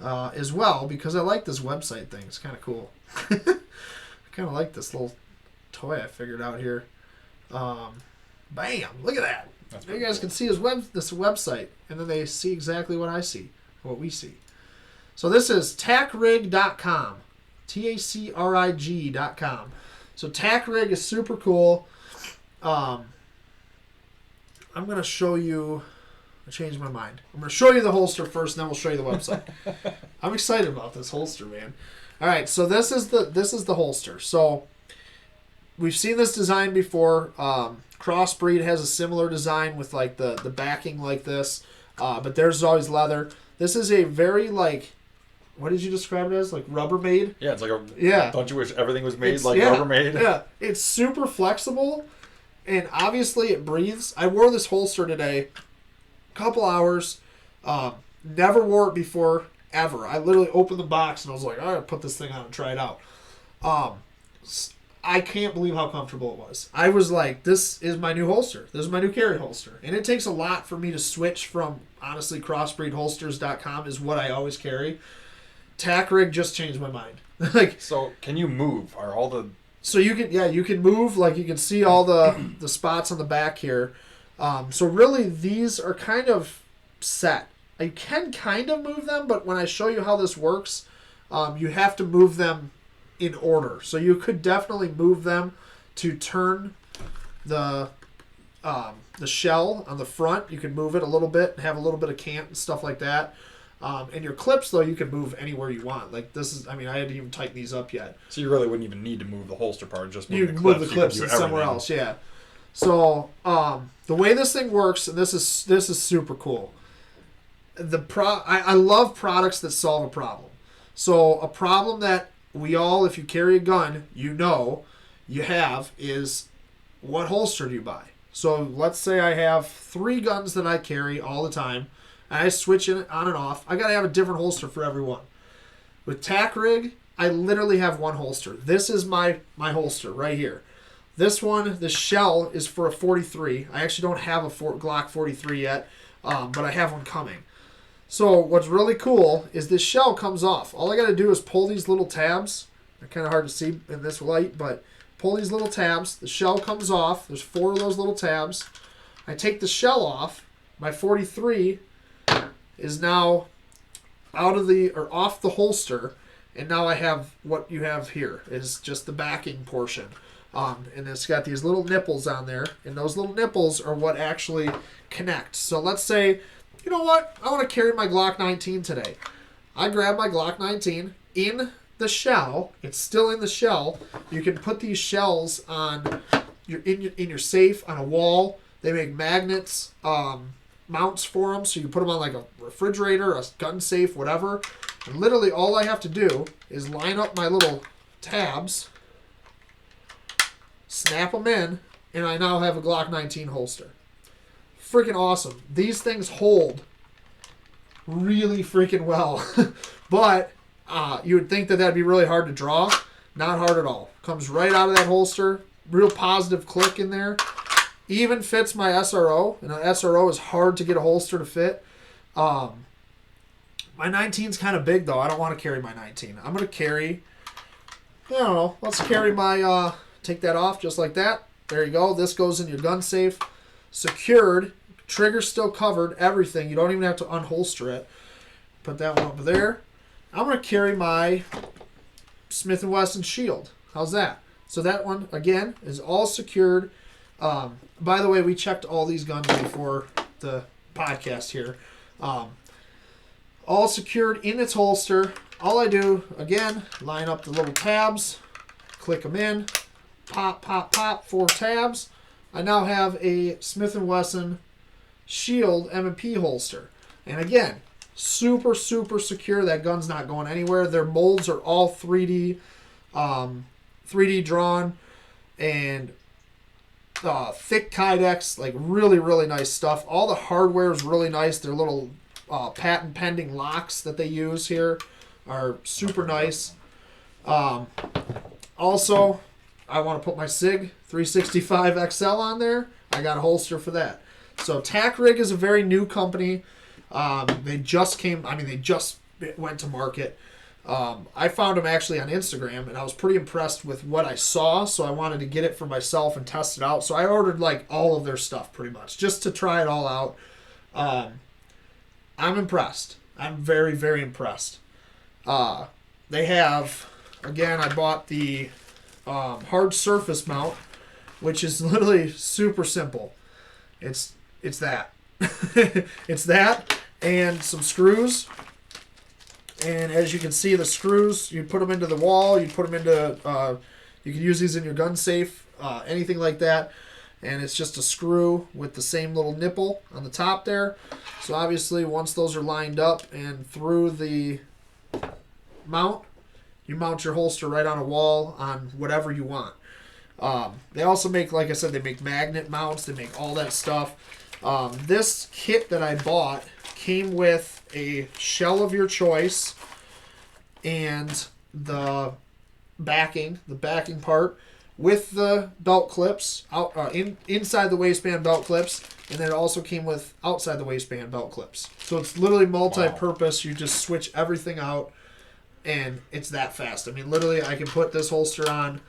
as well because I like this website thing. It's kind of cool. I kind of like this little toy I figured out here. Bam! Look at that. That's You guys can see this website, and then they see exactly what I see, what we see. So this is tacrig.com. TACRIG.com. So TacRig is super cool. I'm going to show you... I changed my mind. I'm going to show you the holster first, and then we'll show you the website. I'm excited about this holster, man. All right, so this is the holster. So we've seen this design before. Crossbreed has a similar design with like the backing like this, but theirs is always leather. This is a very like, what did you describe it as? Like Rubbermaid? Yeah, it's like a... Yeah. Don't you wish everything was made like yeah, Rubbermaid? Yeah, it's super flexible, and obviously it breathes. I wore this holster today, couple hours. Never wore it before, ever. I literally opened the box and I was like, all right, put this thing on and try it out. I can't believe how comfortable it was. I was like, this is my new holster. This is my new carry holster. And it takes a lot for me to switch from, honestly, crossbreedholsters.com is what I always carry. TacRig just changed my mind. Like, So, can you move? Are all the... so you can move, like you can see all the spots on the back here. So really these are kind of set. You can kind of move them, but when I show you how this works, you have to move them in order. So you could definitely move them to turn the shell on the front. You can move it a little bit and have a little bit of cant and stuff like that. And your clips, though, you can move anywhere you want. Like this is, I mean, I hadn't even tightened these up yet. So you really wouldn't even need to move the holster part, just move You the can clips. move the clips You can in do somewhere everything. else, yeah. So the way this thing works, and this is super cool. I love products that solve a problem. So a problem that we all, if you carry a gun, you have is what holster do you buy? So let's say I have 3 guns that I carry all the time. And I switch it on and off. I got to have a different holster for every one. With TacRig, I literally have one holster. This is my holster right here. This one, the shell is for a 43. I actually don't have a Glock 43 yet, but I have one coming. So what's really cool is this shell comes off. All I got to do is pull these little tabs. They're kind of hard to see in this light, but pull these little tabs. The shell comes off. There's 4 of those little tabs. I take the shell off. My 43 is now off the holster, and now I have what you have here is just the backing portion. And it's got these little nipples on there, and those little nipples are what actually connect. So let's say, you know what? I want to carry my Glock 19 today. I grab my Glock 19 in the shell. It's still in the shell. You can put these shells on in your safe, on a wall. They make magnets, mounts for them, so you put them on like a refrigerator, a gun safe, whatever. And literally all I have to do is line up my little tabs, snap them in, and I now have a Glock 19 holster. Freaking awesome. These things hold really freaking well. But you would think that that'd be really hard to draw. Not hard at all. Comes right out of that holster. Real positive click in there. Even fits my SRO. And an SRO is hard to get a holster to fit. My 19's kind of big, though. I don't want to carry my 19. I'm going to carry... I don't know. Let's carry my... take that off just like that. There you go. This goes in your gun safe. Secured. Trigger still covered. Everything. You don't even have to unholster it. Put that one over there. I'm going to carry my Smith & Wesson Shield. How's that? So that one, again, is all secured. By the way, we checked all these guns before the podcast here. All secured in its holster. All I do, again, line up the little tabs, click them in, pop, pop, pop, 4 tabs. I now have a Smith & Wesson Shield M&P holster. And again, super, super secure. That gun's not going anywhere. Their molds are all 3D drawn, and thick kydex, like really, really nice stuff. All the hardware is really nice. Their little patent pending locks that they use here are super nice. Also, I want to put my SIG 365 XL on there. I got a holster for that. So Tac Rig is a very new company. They just went to market. I found them actually on Instagram, and I was pretty impressed with what I saw, so I wanted to get it for myself and test it out. So I ordered like all of their stuff pretty much just to try it all out. I'm impressed. I'm very, very impressed. They have, again, I bought the hard surface mount, which is literally super simple. It's that. It's that and some screws. And as you can see, the screws, you put them into the wall, you put them into, you can use these in your gun safe, anything like that. And it's just a screw with the same little nipple on the top there. So obviously, once those are lined up and through the mount, you mount your holster right on a wall on whatever you want. They also make, like I said, they make magnet mounts. They make all that stuff. This kit that I bought came with a shell of your choice and the backing part with the belt clips inside the waistband belt clips, and then it also came with outside the waistband belt clips. So it's literally multi-purpose. Wow. You just switch everything out, and it's that fast. I mean, literally, I can put this holster on.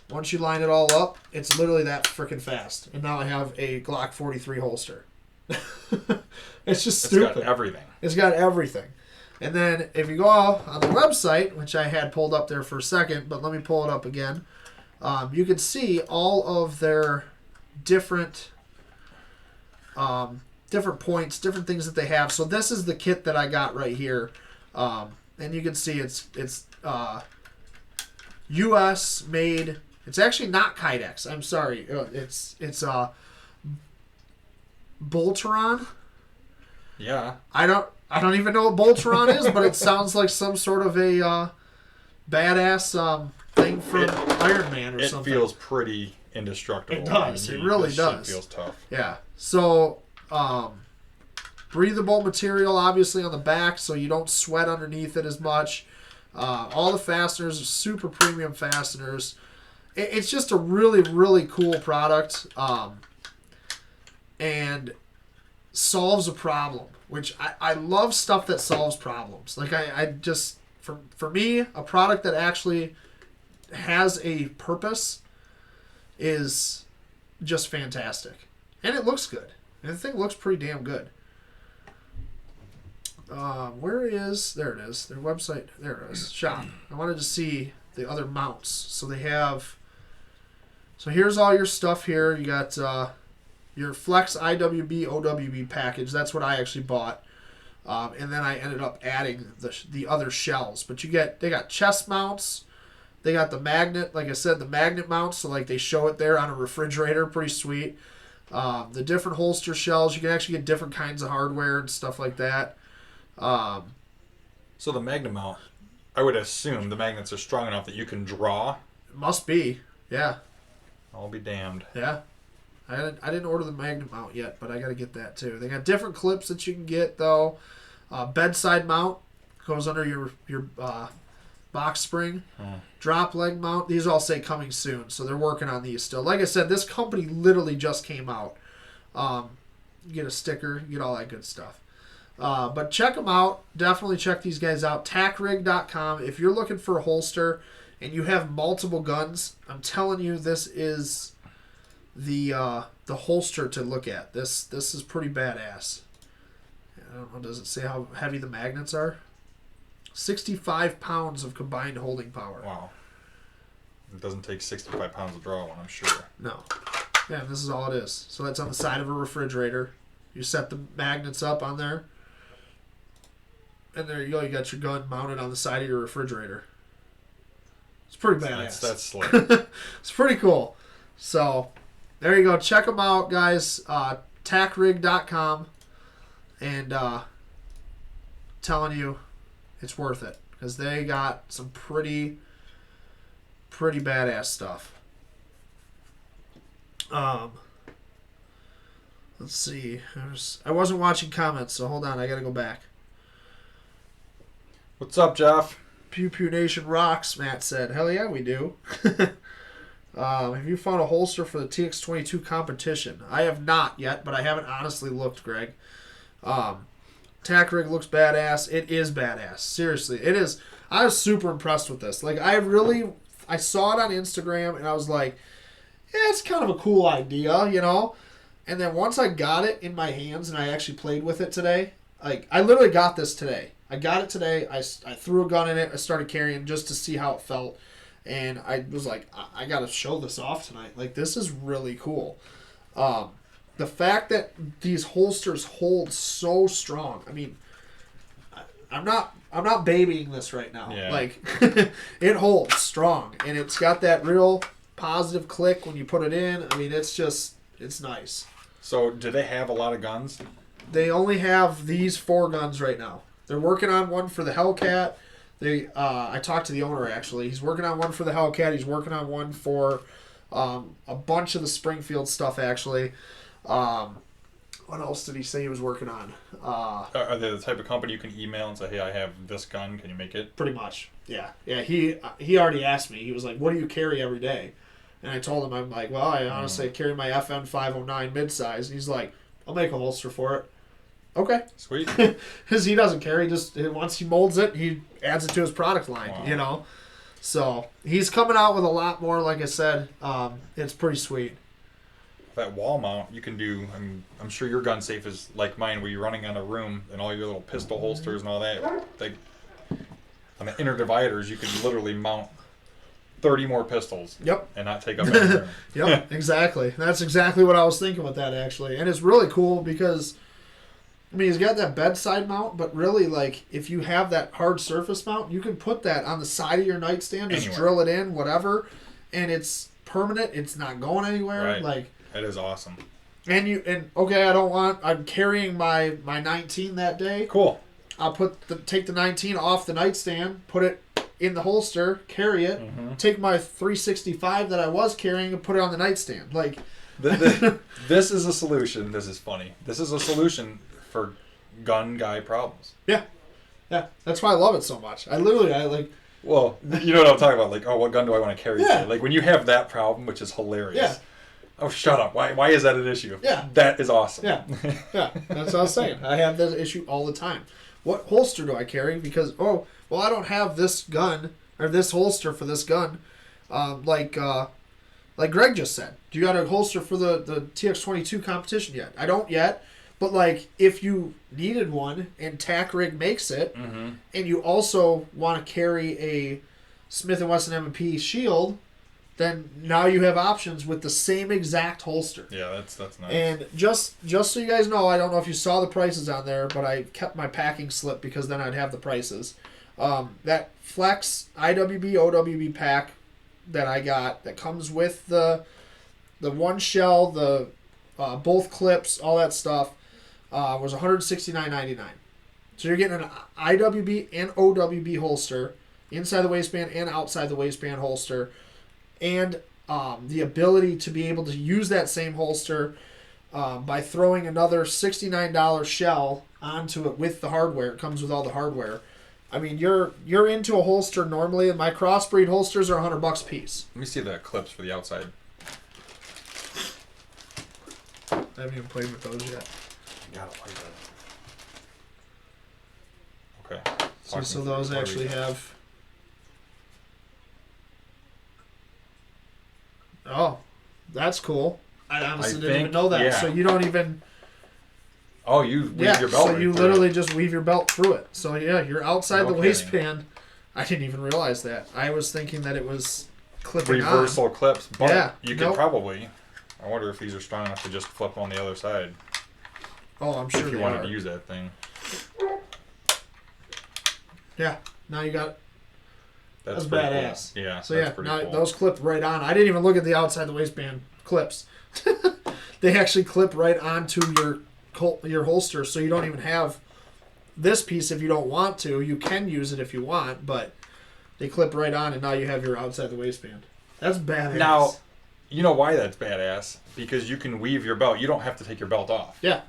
Once you line it all up, it's literally that freaking fast. And now I have a Glock 43 holster. It's just stupid. It's got everything. It's got everything. And then if you go on the website, which I had pulled up there for a second, but let me pull it up again. You can see all of their different points, different things that they have. So this is the kit that I got right here. And you can see it's U.S. made. It's actually not Kydex. I'm sorry. It's Boltron. Yeah. I don't even know what Boltron is, but it sounds like some sort of a badass thing from Iron Man or something. It feels pretty indestructible. It does. It really does. It feels tough. Yeah. So, breathable material, obviously, on the back, so you don't sweat underneath it as much. All the fasteners are super premium fasteners. It's just a really, really cool product, and solves a problem, which I love stuff that solves problems. Like, I just, for me, a product that actually has a purpose is just fantastic. And it looks good. And the thing looks pretty damn good. There it is. Their website. There it is. Shop. I wanted to see the other mounts. So they have. So here's all your stuff here. You got your Flex IWB OWB package. That's what I actually bought. And then I ended up adding the other shells. But they got chest mounts. They got the magnet. Like I said, the magnet mounts. So like they show it there on a refrigerator. Pretty sweet. The different holster shells. You can actually get different kinds of hardware and stuff like that. So the magnet mount, I would assume the magnets are strong enough that you can draw. It must be, yeah. I'll be damned. Yeah, I didn't order the magnet mount yet, but I got to get that too. They got different clips that you can get though. Bedside mount goes under your box spring. Drop leg mount. These all say coming soon, so they're working on these still. Like I said, this company literally just came out. You get a sticker, you get all that good stuff. But check them out. Definitely check these guys out. TacRig.com. If you're looking for a holster and you have multiple guns, I'm telling you, this is the holster to look at. This is pretty badass. I don't know. Does it say how heavy the magnets are? 65 pounds of combined holding power. Wow. It doesn't take 65 pounds to draw one, I'm sure. No. Yeah, this is all it is. So that's on the side of a refrigerator. You set the magnets up on there. And there you go. You got your gun mounted on the side of your refrigerator. It's pretty badass. That's slick. It's pretty cool. So, there you go. Check them out, guys. TacRig.com. And telling you, it's worth it. Because they got some pretty badass stuff. Let's see. I wasn't watching comments, so hold on. I got to go back. What's up, Jeff? Pew Pew Nation rocks, Matt said. Hell yeah, we do. Have you found a holster for the TX22 competition? I have not yet, but I haven't honestly looked, Greg. TacRig looks badass. It is badass. Seriously, it is. I was super impressed with this. Like, I saw it on Instagram, and I was like, yeah, it's kind of a cool idea, you know? And then once I got it in my hands and I actually played with it today, like, I literally got this today. I got it today. I threw a gun in it. I started carrying just to see how it felt. And I was like, I got to show this off tonight. Like, this is really cool. The fact that these holsters hold so strong. I mean, I'm not babying this right now. Yeah. Like, it holds strong. And it's got that real positive click when you put it in. I mean, it's nice. So, do they have a lot of guns? They only have these 4 guns right now. They're working on one for the Hellcat. I talked to the owner, actually. He's working on one for the Hellcat. He's working on one for a bunch of the Springfield stuff, actually. What else did he say he was working on? Are they the type of company you can email and say, hey, I have this gun. Can you make it? Pretty much, yeah. Yeah, he already asked me. He was like, what do you carry every day? And I told him, I'm like, well, I honestly carry my FN 509 midsize. And he's like, I'll make a holster for it. Okay. Sweet. Because he doesn't care. He just, once he molds it, he adds it to his product line, Wow. you know? So, he's coming out with a lot more, like I said. It's pretty sweet. That wall mount you can do, I'm sure your gun safe is like mine, where you're running on a room and all your little pistol holsters and all that. Like, on the inner dividers, you can literally mount 30 more pistols. Yep. And not take up any room. Yep, exactly. That's exactly what I was thinking with that, actually. And it's really cool because, I mean, he's got that bedside mount, but really, like, if you have that hard surface mount, you can put that on the side of your nightstand, just Anywhere. drill it in, whatever, and it's permanent. It's not going anywhere. Right. Like, That is awesome. I'm carrying my 19 that day. Cool. I'll take the 19 off the nightstand, put it in the holster, carry it, take my 365 that I was carrying and put it on the nightstand. Like, This is a solution. This is funny. This is a solution for gun guy problems. yeah. That's why I love it so much. I like. Well, you know what I'm talking about. Like, oh, what gun do I want to carry Yeah. today? Like, when you have that problem, which is hilarious. Yeah. Oh, shut up. Why is that an issue? Yeah. That is awesome. Yeah. That's what I was saying. I have this issue all the time. What holster do I carry? Because, I don't have this gun or this holster for this gun. Like Greg just said. Do you got a holster for the TX22 competition yet? I don't yet. But, like, if you needed one and TacRig makes it, and you also want to carry a Smith & Wesson M&P shield, then now you have options with the same exact holster. Yeah, that's nice. And just so you guys know, I don't know if you saw the prices on there, but I kept my packing slip because then I'd have the prices. That Flex IWB OWB pack that I got that comes with the one shell, the both clips, all that stuff, was $169.99. So you're getting an IWB and OWB holster, inside the waistband and outside the waistband holster, and the ability to be able to use that same holster by throwing another $69 shell onto it with the hardware. It comes with all the hardware. I mean, you're into a holster normally, and my crossbreed holsters are $100 a piece. Let me see the clips for the outside. I haven't even played with those yet. Gotta play See, so those actually have. Oh, that's cool. I honestly didn't even know that. Yeah. So you don't even. Oh, you weave your belt. So right you through literally it. just weave your belt through it. So yeah, you're outside No the kidding. waistband. I didn't even realize that. I was thinking that it was clipping Reversal clips, but Yeah, you could nope. probably. I wonder if these are strong enough to just flip on the other side. on. Oh, I'm sure If you they wanted are. to use that thing. Yeah. Now you got. That's pretty badass. Cool. Yeah. So that's yeah, pretty now cool. those clipped right on. I didn't even look at the outside the waistband clips. They actually clip right onto your holster, so you don't even have this piece if you don't want to. You can use it if you want, but they clip right on, and now you have your outside the waistband. That's badass. Now, you know why that's badass? Because you can weave your belt. You don't have to take your belt off. Yeah.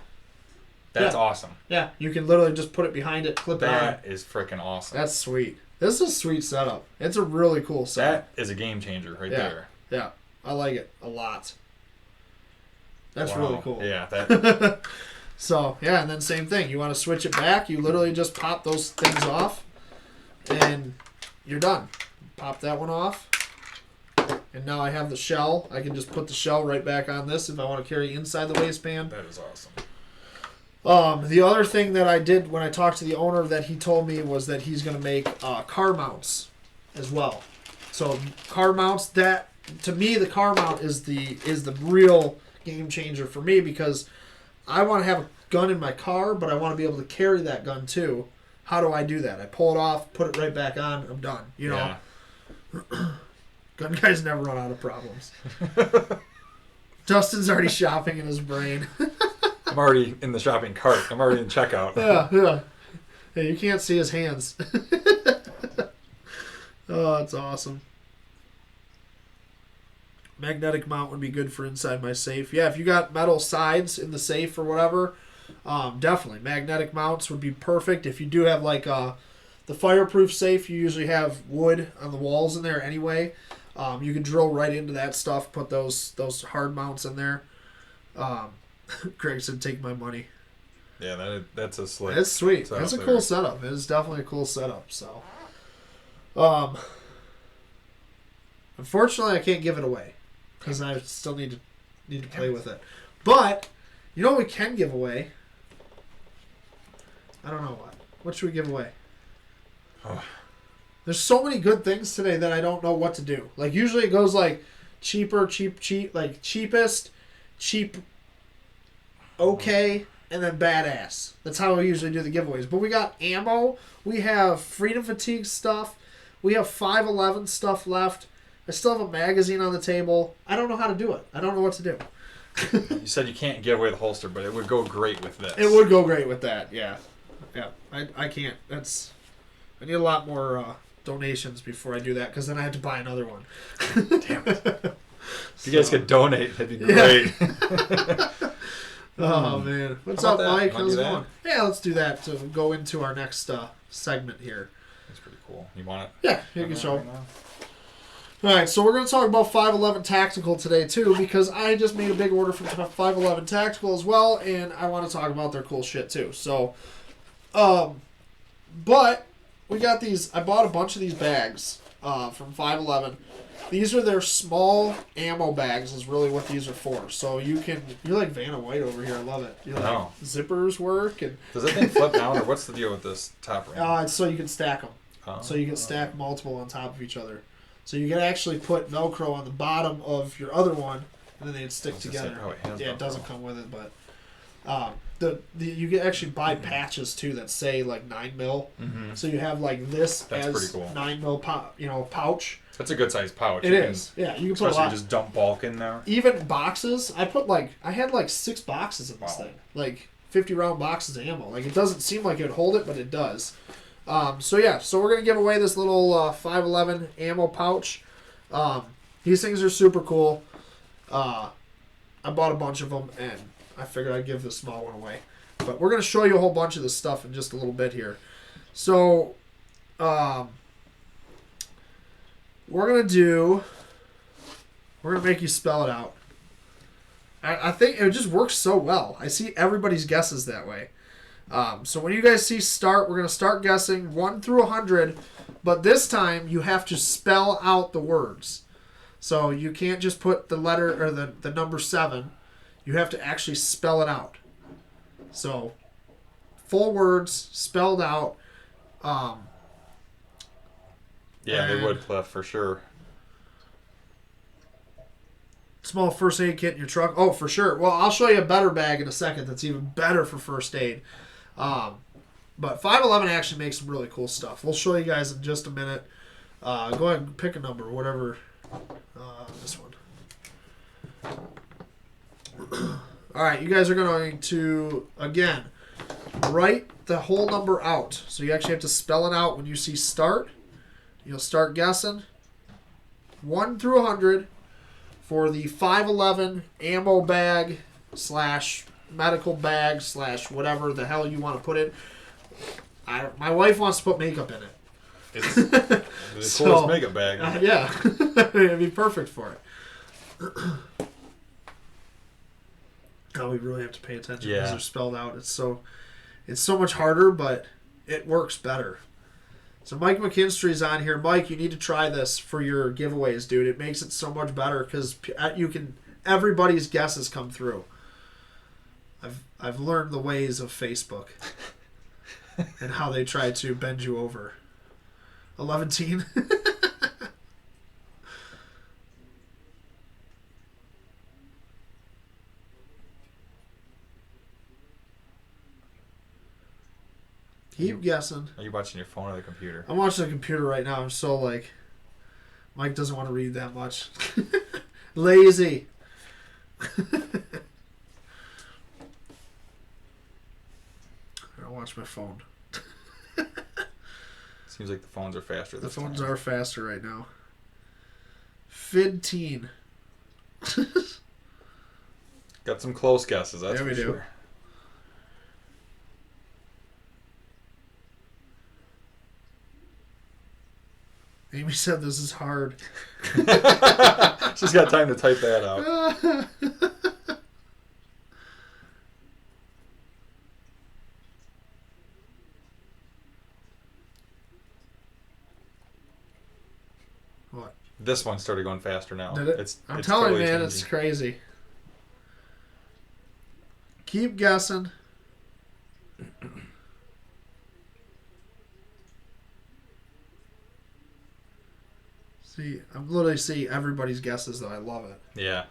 That's Yeah. awesome. Yeah, you can literally just put it behind it, clip it on. That is freaking awesome. That's sweet. This is a sweet setup. It's a really cool setup. That is a game changer right Yeah. there. Yeah, I like it a lot. That's Wow. really cool. Yeah, that So, yeah, and then same thing. You want to switch it back, you literally just pop those things off, and you're done. Pop that one off. And now I have the shell. I can just put the shell right back on this if I want to carry inside the waistband. that is awesome. The other thing that I did when I talked to the owner that he told me was that he's going to make car mounts as well. So car mounts, that to me the car mount is the real game changer for me, because I want to have a gun in my car, but I want to be able to carry that gun too. How do I do that? I pull it off, put it right back on, I'm done. You know, Yeah. gun guys never run out of problems. Justin's already shopping in his brain. I'm already in the shopping cart. I'm already in checkout. Yeah. Hey, you can't see his hands. Oh, that's awesome. Magnetic mount would be good for inside my safe. Yeah, if you got metal sides in the safe or whatever, definitely. Magnetic mounts would be perfect. If you do have like the fireproof safe, you usually have wood on the walls in there anyway. You can drill right into that stuff, put those hard mounts in there. Craig said, take my money. Yeah, that's a slick. It's sweet. setup It's a there. cool setup. It is definitely a cool setup. So, unfortunately, I can't give it away because I still need to play with it. But you know what we can give away? I don't know what. What should we give away? Oh. There's so many good things today that I don't know what to do. Like usually it goes like cheaper, cheap, like cheapest, cheap, okay, and then badass. That's how we usually do the giveaways. But we got ammo. We have Freedom Fatigue stuff. We have 511 stuff left. I still have a magazine on the table. I don't know how to do it. I don't know what to do. You said you can't give away the holster, but it would go great with this. It would go great with that, yeah. Yeah, I can't. I need a lot more donations before I do that, because then I have to buy another one. Damn it. If you guys could donate, that'd be great. Oh, man. What's How up, about that? Mike? Wanna How's do it that? going? Yeah, let's do that to go into our next segment here. That's pretty cool. You want it? Yeah, you can show. Right now? All right, so we're going to talk about 511 Tactical today, too, because I just made a big order from 511 Tactical as well, and I want to talk about their cool shit, too. So, but we got these. I bought a bunch of these bags from 511. These are their small ammo bags is really what these are for. So you're like Vanna White over here. I love it. You're like, Oh. zippers work. And Does that thing flip down, or what's the deal with this top ring? it's so you can stack them. Oh. So you can stack multiple on top of each other. So you can actually put Velcro on the bottom of your other one, and then they'd stick I was gonna say, together. probably has Yeah, it Velcro. doesn't come with it, but you can actually buy patches too that say like 9mm. Mm-hmm. So you have like this That's as pretty cool. 9mm pouch. That's a good sized pouch. It You is. Yeah, you can put a especially lot. just dump bulk in there. Even boxes. I had like 6 boxes in this Wow. thing. Like 50-round boxes of ammo. Like it doesn't seem like it would hold it, but it does. So we're gonna give away this little 511 ammo pouch. These things are super cool. I bought a bunch of them, and I figured I'd give the small one away. But we're gonna show you a whole bunch of this stuff in just a little bit here. So, we're gonna make you spell it out. I think it just works so well. I see everybody's guesses that way. So when you guys see start, we're going to start guessing 1 through 100, but this time you have to spell out the words. So you can't just put the letter or the number 7. You have to actually spell it out. So full words spelled out. Yeah, they would, Cliff, for sure. Small first aid kit in your truck. Oh, for sure. Well, I'll show you a better bag in a second that's even better for first aid. But 511 actually makes some really cool stuff. We'll show you guys in just a minute. Go ahead and pick a number, whatever. This one. All right, you guys are going to, again, write the whole number out. So you actually have to spell it out when you see start. You'll start guessing 1 through 100 for the 511 ammo bag / medical bag / whatever the hell you want to put it. My wife wants to put makeup in it. It's the coolest makeup bag. Yeah. It'd be perfect for it. Oh, we really have to pay attention because they're spelled out. It's so much harder, but it works better. So Mike McKinstry's on here. Mike, you need to try this for your giveaways, dude. It makes it so much better because everybody's guesses come through. I've learned the ways of Facebook and how they try to bend you over. 11 teen. Keep guessing. Are you watching your phone or the computer? I'm watching the computer right now. I'm so Mike doesn't want to read that much. Lazy. I'll watch my phone. Seems like the phones are faster. The phones are faster right now. 15. Got some close guesses, that's for sure. Do. Amy said this is hard. She's got time to type that out. What? This one started going faster now. Did it? I'm telling totally you, man, changing. it's crazy. Keep guessing. See, I'm literally seeing everybody's guesses, though. I love it. Yeah.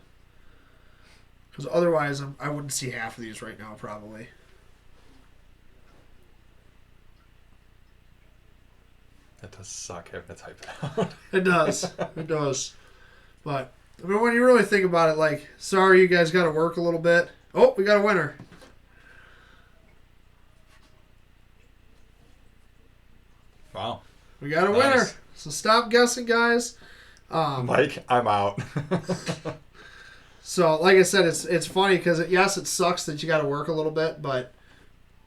Because otherwise, I wouldn't see half of these right now, probably. That does suck having to type it out. It does. It does. But, I mean, when you really think about it, sorry you guys got to work a little bit. Oh, we got a winner. Wow. We got a winner. So stop guessing, guys. Mike, I'm out. So, like I said, it's funny because, yes, it sucks that you got to work a little bit, but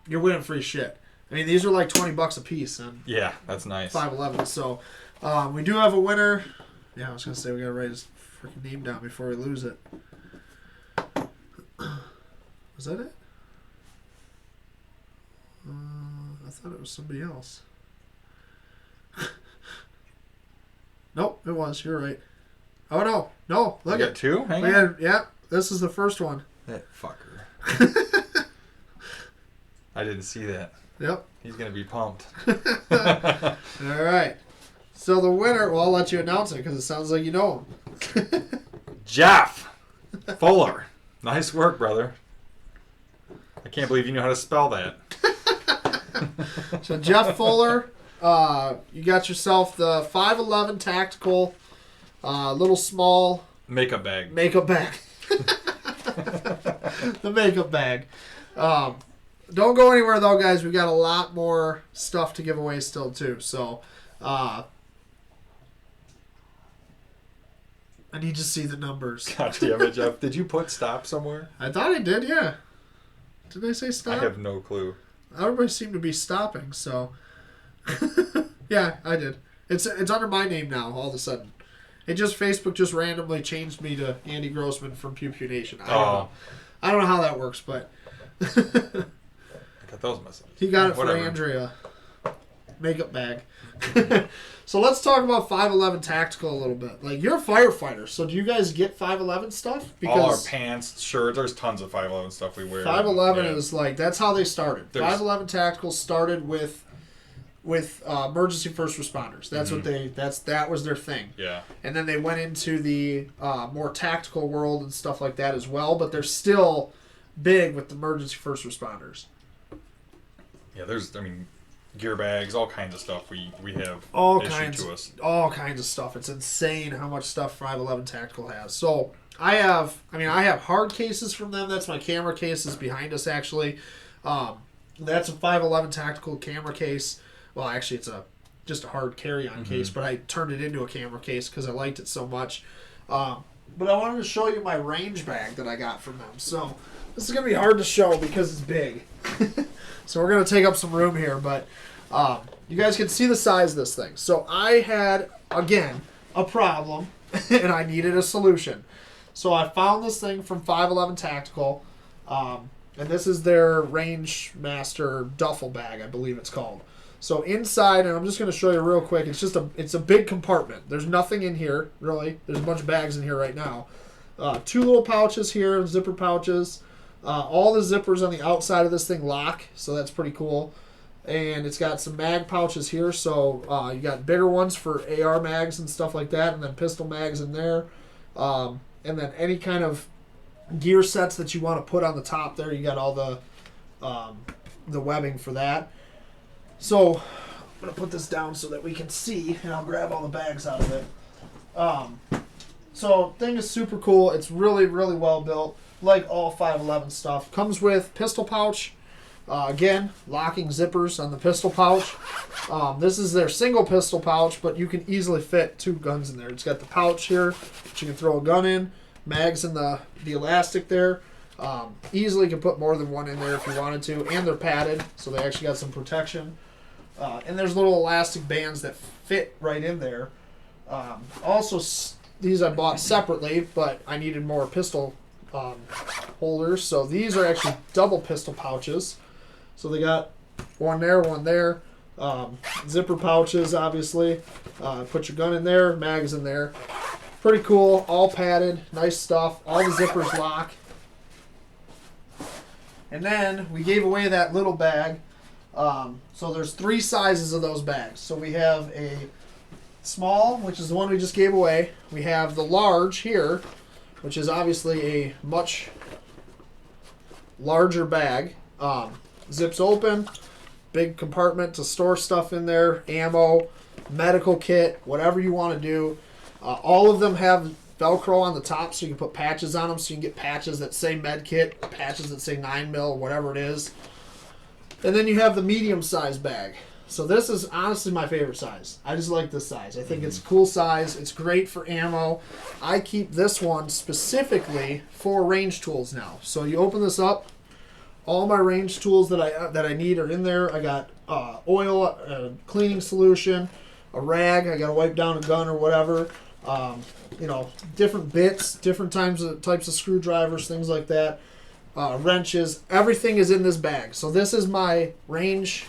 you're winning free shit. I mean, these are like $20 a piece. And yeah, that's nice. 511. So, we do have a winner. Yeah, I was going to say we got to write his freaking name down before we lose it. Was that it? I thought it was somebody else. Nope, it was. You're right. Oh, no. No, look at 2? Hang on. Yeah, this is the first one. That fucker. I didn't see that. Yep. He's going to be pumped. All right. So the winner, well, I'll let you announce it because it sounds like you know him. Jeff Fuller. Nice work, brother. I can't believe you know how to spell that. So Jeff Fuller, you got yourself the 511 tactical, little small makeup bag. The makeup bag. Don't go anywhere though, guys. We got a lot more stuff to give away still too. So, I need to see the numbers. God damn it, Jeff. Did you put stop somewhere? I thought I did, yeah. Did I say stop? I have no clue. Everybody seemed to be stopping, so... Yeah, I did. It's under my name now, all of a sudden. Facebook just randomly changed me to Andy Grossman from Pew Pew Nation. I don't know how that works, but... I I got those messages. He got it Whatever. for Andrea. Makeup bag. So let's talk about 511 Tactical a little bit. Like, you're a firefighter, so do you guys get 511 stuff? All our pants, shirts, there's tons of 511 stuff we wear. 511 is like, that's how they started. 511 Tactical started with emergency first responders. That's what that was their thing. Yeah. And then they went into the more tactical world and stuff like that as well, but they're still big with the emergency first responders. Yeah, gear bags, all kinds of stuff we have all issued kinds to us. All kinds of stuff. It's insane how much stuff 511 Tactical has. So I have hard cases from them. That's my camera cases behind us, actually. That's a 511 Tactical camera case. Well, actually, it's just a hard carry-on case, but I turned it into a camera case because I liked it so much. But I wanted to show you my range bag that I got from them. So this is going to be hard to show because it's big. So we're going to take up some room here, but you guys can see the size of this thing. So I had, again, a problem, and I needed a solution. So I found this thing from 511 Tactical, and this is their Range Master duffel bag, I believe it's called. So inside, and I'm just going to show you real quick, it's a big compartment. There's nothing in here, really. There's a bunch of bags in here right now. 2 little pouches here, zipper pouches. All the zippers on the outside of this thing lock, so that's pretty cool. And it's got some mag pouches here, so you got bigger ones for AR mags and stuff like that, and then pistol mags in there. And then any kind of gear sets that you want to put on the top there, you got all the webbing for that. So I'm going to put this down so that we can see, and I'll grab all the bags out of it. So thing is super cool. It's really, really well built, like all 511 stuff. Comes with pistol pouch. Again, locking zippers on the pistol pouch. This is their single pistol pouch, but you can easily fit 2 guns in there. It's got the pouch here that you can throw a gun in, mags in the elastic there. Easily can put more than one in there if you wanted to, and they're padded, so they actually got some protection. And there's little elastic bands that fit right in there. Also, these I bought separately, but I needed more pistol holders, so these are actually double pistol pouches. So they got one there. Zipper pouches, obviously. Put your gun in there, mags in there. Pretty cool, all padded, nice stuff. All the zippers lock. And then we gave away that little bag. So there's 3 sizes of those bags. So we have a small, which is the one we just gave away. We have the large here, which is obviously a much larger bag. Zips open, big compartment to store stuff in there, ammo, medical kit, whatever you want to do. All of them have Velcro on the top, so you can put patches on them, so you can get patches that say med kit, patches that say 9mm, whatever it is. And then you have the medium-sized bag. So this is honestly my favorite size. I just like this size. I think it's a cool size. It's great for ammo. I keep this one specifically for range tools now. So you open this up. All my range tools that I need are in there. I got oil, cleaning solution, a rag. I got to wipe down a gun or whatever. Different bits, different types of screwdrivers, things like that. Wrenches. Everything is in this bag. So this is my range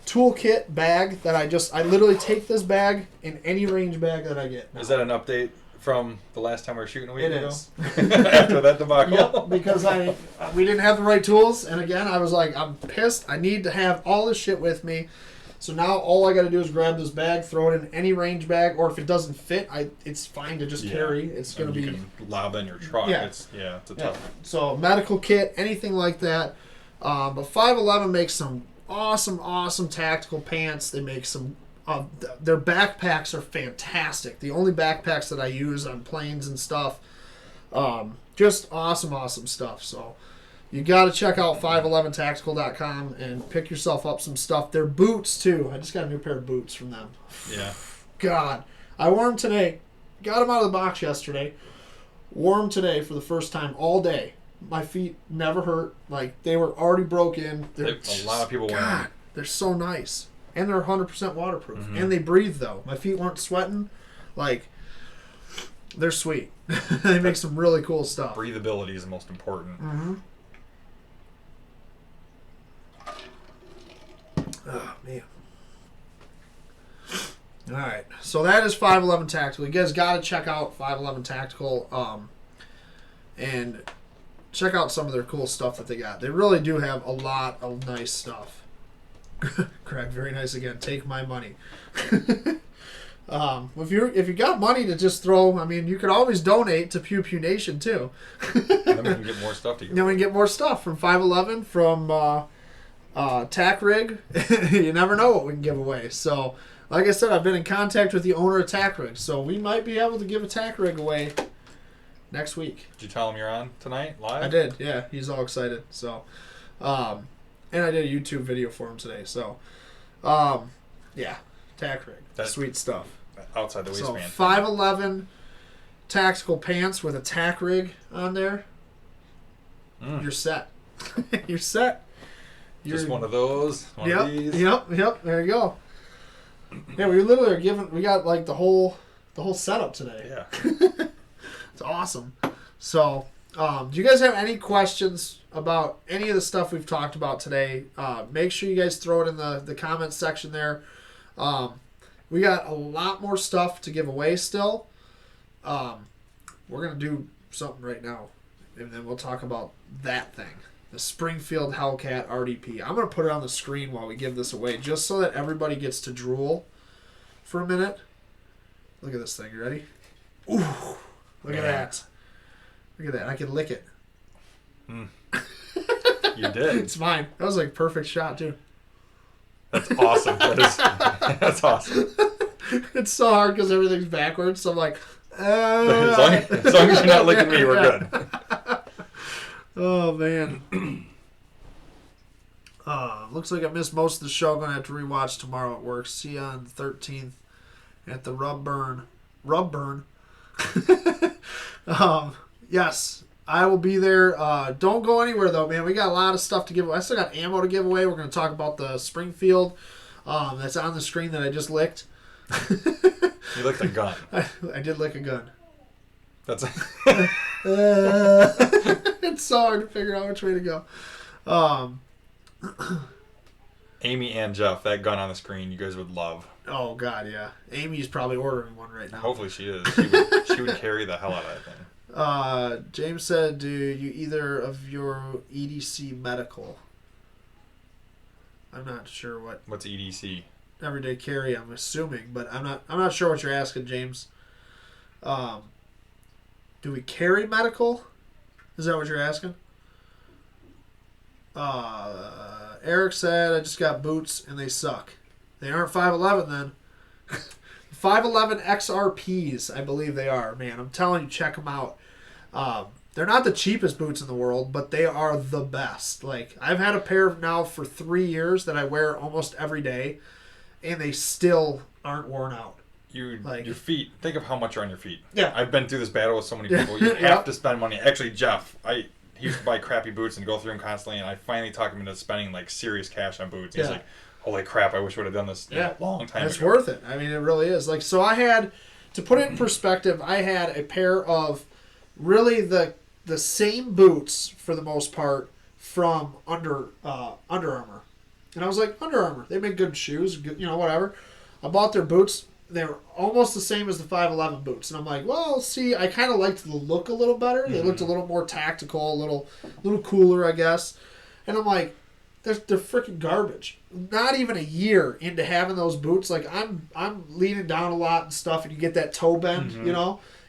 toolkit bag that I literally take this bag in any range bag that I get. Is that an update from the last time we were shooting a week ago? It is. After that debacle? Yep, because we didn't have the right tools, and again, I was like, I'm pissed. I need to have all this shit with me. So now all I got to do is grab this bag, throw it in any range bag, or if it doesn't fit, it's fine to just carry. It's going to be... You can lob in your truck. Yeah. It's a tough one. So medical kit, anything like that. But 511 makes some awesome tactical pants. They make some... their backpacks are fantastic. The only backpacks that I use on planes and stuff. Just awesome stuff. So... You got to check out 511tactical.com and pick yourself up some stuff. Their boots, too. I just got a new pair of boots from them. Yeah. God. I wore them today. Got them out of the box yesterday. Wore them today for the first time all day. My feet never hurt. Like, they were already broke in. A lot of people wear them. They're so nice. And they're 100% waterproof. Mm-hmm. And they breathe, though. My feet weren't sweating. Like, they're sweet. They make some really cool stuff. Breathability is the most important. Mm-hmm. Oh, man. All right. So that is 511 Tactical. You guys got to check out 511 Tactical and check out some of their cool stuff that they got. They really do have a lot of nice stuff. Craig, very nice again. Take my money. If you got money to just throw, I mean, you could always donate to Pew Pew Nation too. Then we can get more stuff to give. Then we can get more stuff from 511, from Tack Rig. You never know what we can give away. So, like I said, I've been in contact with the owner of Tack Rig, so we might be able to give a Tack Rig away next week. Did you tell him you're on tonight live? I did, yeah. He's all excited. So, and I did a YouTube video for him today. So, yeah, Tack Rig. That's sweet stuff. Outside the So waistband. 511 tactical pants with a Tack Rig on there. You're set. You're set. Just one of those. One of these. Yep. There you go. Yeah, we literally are giving. We got like the whole setup today. Yeah. It's awesome. So, do you guys have any questions about any of the stuff we've talked about today? Make sure you guys throw it in the comments section there. We got a lot more stuff to give away still. We're going to do something right now, and then we'll talk about that thing. The Springfield Hellcat Rdp. I'm going to put it on the screen while we give this away, just so that everybody gets to drool for a minute. Look at this thing. You ready? Ooh. Look at that. Look at that. I can lick it. You did. It's mine. That was like a perfect shot, too. That's awesome. That's awesome. It's so hard because everything's backwards, so I'm like, As long as you're not licking me, we're good. Oh, man. Looks like I missed most of the show. Going to have to rewatch tomorrow at work. See you on the 13th at the Rub Burn. Yes, I will be there. Don't go anywhere, though, man. We got a lot of stuff to give away. I still got ammo to give away. We're going to talk about the Springfield that's on the screen that I just licked. You licked a gun. I did lick a gun. That's It's so hard to figure out which way to go. Amy and Jeff, that gun on the screen, you guys would love. Oh, God, yeah. Amy's probably ordering one right now. Hopefully she is. She would carry the hell out of that thing. James said, do you either of your EDC medical? I'm not sure What's EDC? Everyday carry, I'm assuming, but I'm not sure what you're asking, James. Do we carry medical? Is that what you're asking? Eric said, I just got boots and they suck. They aren't 511 then. 511 XRPs, I believe they are. Man, I'm telling you, check them out. They're not the cheapest boots in the world, but they are the best. Like, I've had a pair now for 3 years that I wear almost every day, and they still aren't worn out. Your feet, think of how much are on your feet. Yeah. I've been through this battle with so many people. You have to spend money. Actually, Jeff, he used to buy crappy boots and go through them constantly, and I finally talked him into spending like serious cash on boots. He's like, holy crap, I wish I would have done this a long time ago. It's worth it. I mean, it really is. Like, so I had, to put it in perspective, I had a pair of really the same boots, for the most part, from Under Armour. And I was like, Under Armour, they make good shoes, good, whatever. I bought their boots. They were almost the same as the 511 boots. And I'm like, well, see, I kind of liked the look a little better. They looked a little more tactical, a little cooler, I guess. And I'm like, they're freaking garbage. Not even a year into having those boots, like I'm leaning down a lot and stuff, and you get that toe bend,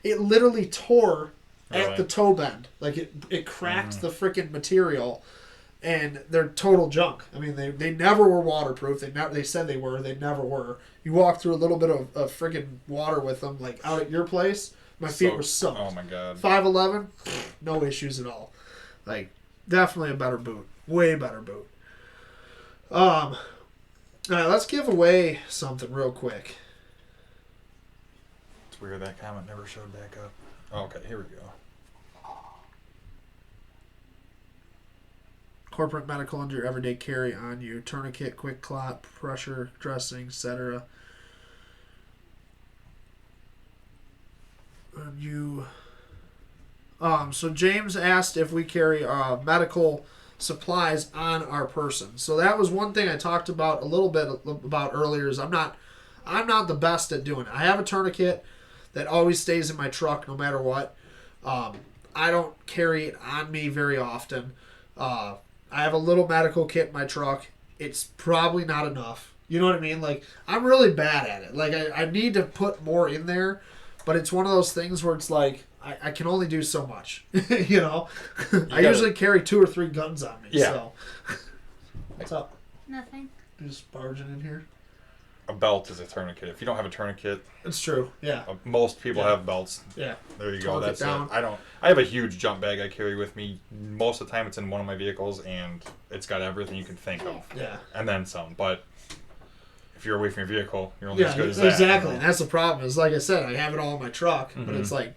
It literally tore at the toe bend. Like it cracked the freaking material, and they're total junk. I mean, they never were waterproof. They said they were. They never were. You walk through a little bit of freaking water with them, like out at your place. My feet were soaked. Oh my God. 511, no issues at all. Like, definitely a better boot. Way better boot. All right, let's give away something real quick. It's weird that comment never showed back up. Oh, okay, here we go. Corporate medical under your everyday carry on you. Tourniquet, quick clot, pressure, dressing, etc. So James asked if we carry medical supplies on our person. So that was one thing I talked about a little bit about earlier. Is I'm not the best at doing it. I have a tourniquet that always stays in my truck no matter what. I don't carry it on me very often. I have a little medical kit in my truck. It's probably not enough. You know what I mean? Like, I'm really bad at it. Like, I need to put more in there, but it's one of those things where it's like, I can only do so much. You know? I usually carry 2 or 3 guns on me. Yeah. So. What's up? Nothing. You just barging in here? A belt is a tourniquet. If you don't have a tourniquet, It's true. Yeah. Most people have belts. Yeah. There you go. Talk it That's it. down. I have a huge jump bag I carry with me. Most of the time, it's in one of my vehicles, and it's got everything you can think of, Yeah. and then some. But if you're away from your vehicle, you're only as good as exactly. that. And that's the problem. Is like I said, I have it all in my truck, but it's like,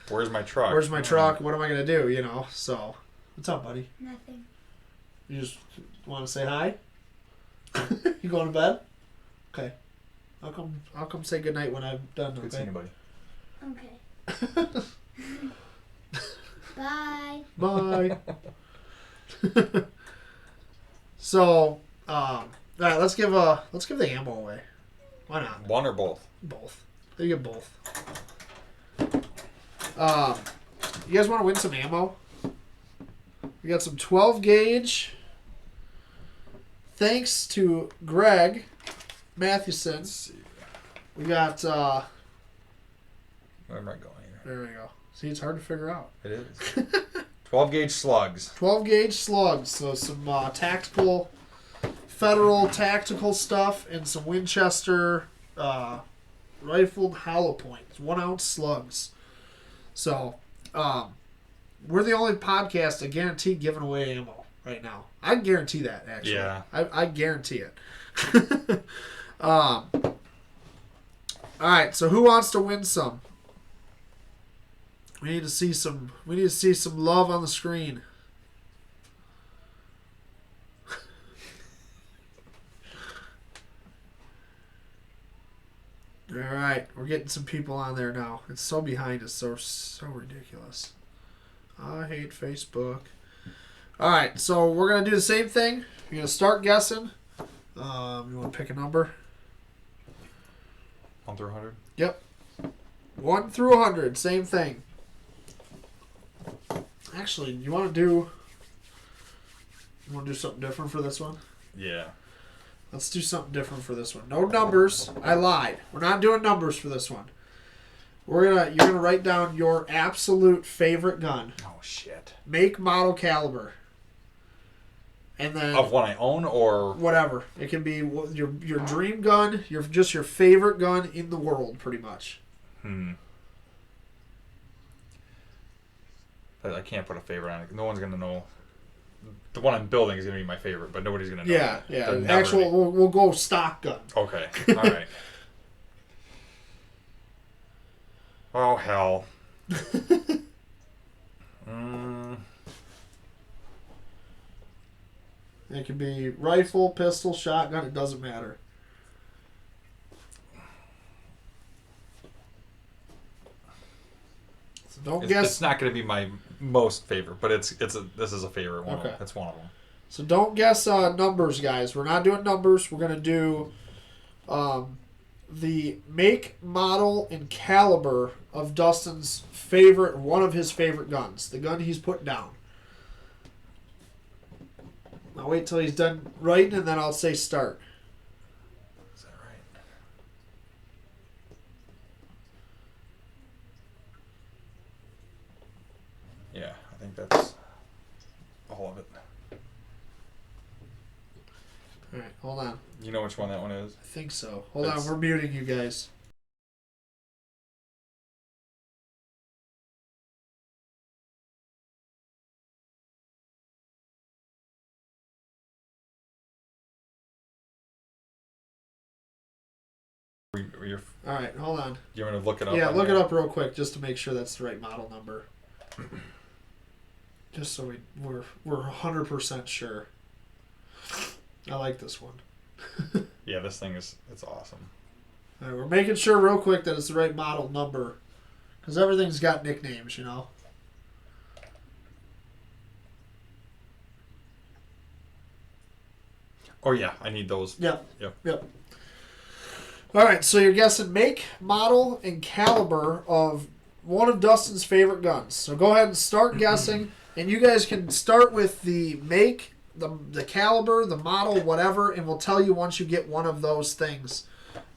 Where's my truck? where's my truck? What am I gonna do? You know. So, what's up, buddy? Nothing. You just want to say hi? You going to bed? Okay. I'll come say goodnight when I'm done. Good seeing Okay. you, buddy. Okay. Bye. Bye. So, all right. Let's give the ammo away. Why not? One or both? Both. You get both. You guys want to win some ammo? We got some 12 gauge. Thanks to Greg Mathewson. Let's see. We got. Where am I going here? There we go. See, it's hard to figure out. It is. 12 gauge slugs. 12 gauge slugs. So some tactical, federal tactical stuff, and some Winchester rifled hollow points, 1 ounce slugs. So, we're the only podcast I guarantee giving away ammo right now. I guarantee that, actually. Yeah. I guarantee it. All right, so who wants to win some? We need to see some love on the screen. All right, we're getting some people on there now. It's so behind us, so ridiculous. I hate Facebook. All right, so we're gonna do the same thing. You're gonna start guessing. You want to pick a number? 1 through 100? Yep. 1 through 100, same thing. Actually, you want to do something different for this one? Yeah. Let's do something different for this one. No numbers. I lied. We're not doing numbers for this one. You're gonna write down your absolute favorite gun. Oh, shit. Make, model, caliber. And then Of one I own or... whatever. It can be your dream gun, your favorite gun in the world, pretty much. I can't put a favorite on it. No one's going to know. The one I'm building is going to be my favorite, but nobody's going to know. Yeah. They're never Actual, we'll go stock gun. Okay. All right. Oh, hell. It can be rifle, pistol, shotgun. It doesn't matter. So don't guess. It's not going to be my most favorite, but this is a favorite one. Okay. It's one of them. So don't guess numbers, guys. We're not doing numbers. We're gonna do the make, model, and caliber of Dustin's one of his favorite guns. The gun he's put down. I'll wait till he's done writing, and then I'll say start. Is that right? Yeah, I think that's all of it. All right, hold on. You know which one that one is? I think so. Hold on, we're muting you guys. All right, hold on. You want to look it up? Yeah, look it up real quick just to make sure that's the right model number. Just so we're 100% sure. I like this one. Yeah, this thing it's awesome. All right, we're making sure real quick that it's the right model number, because everything's got nicknames, you know. Oh, yeah. I need those. Yep. Yep. All right, so you're guessing make, model, and caliber of one of Dustin's favorite guns. So go ahead and start guessing, and you guys can start with the make, the caliber, the model, whatever, and we'll tell you once you get one of those things.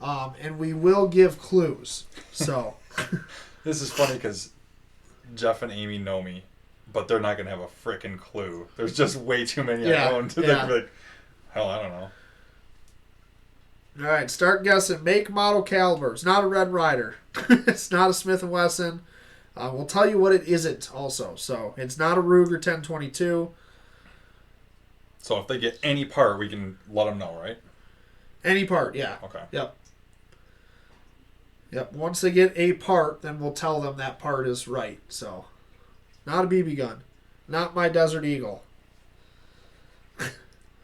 And we will give clues. So This is funny because Jeff and Amy know me, but they're not going to have a freaking clue. There's just way too many I own to be like, hell, I don't know. All right, start guessing. Make, model, caliber. It's not a Red Ryder. It's not a Smith & Wesson. We'll tell you what it isn't also. So it's not a Ruger 1022. So if they get any part, we can let them know, right? Any part, yeah. Okay. Yep. Once they get a part, then we'll tell them that part is right. So, not a BB gun. Not my Desert Eagle.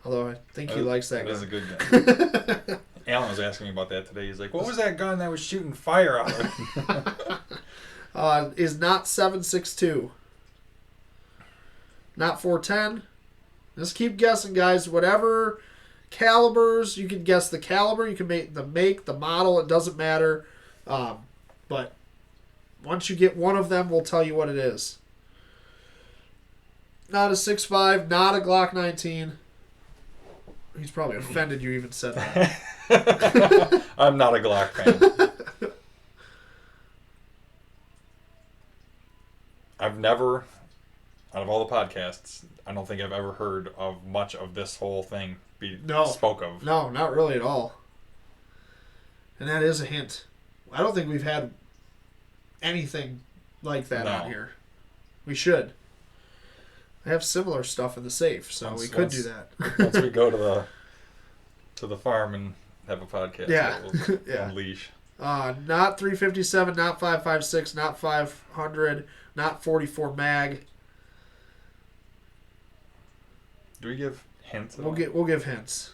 Although I think he likes that gun. That is a good gun. Alan was asking me about that today. He's like, what was that gun that was shooting fire out of it? Is not 7.62. Not 410. Just keep guessing, guys. Whatever calibers, you can guess the caliber. You can make, the model. It doesn't matter. But once you get one of them, we'll tell you what it is. Not a 6.5. Not a Glock 19. He's probably offended you even said that. I'm not a Glock fan. I've never, out of all the podcasts, I don't think I've ever heard of much of this whole thing be spoke of. No, not really at all. And that is a hint. I don't think we've had anything like that on here. We should. I have similar stuff in the safe, so we could do that. Once we go to the farm and have a podcast, we'll unleash. Not 357, not 5.56, not 500, not 44 mag. Do we give hints? We'll give hints.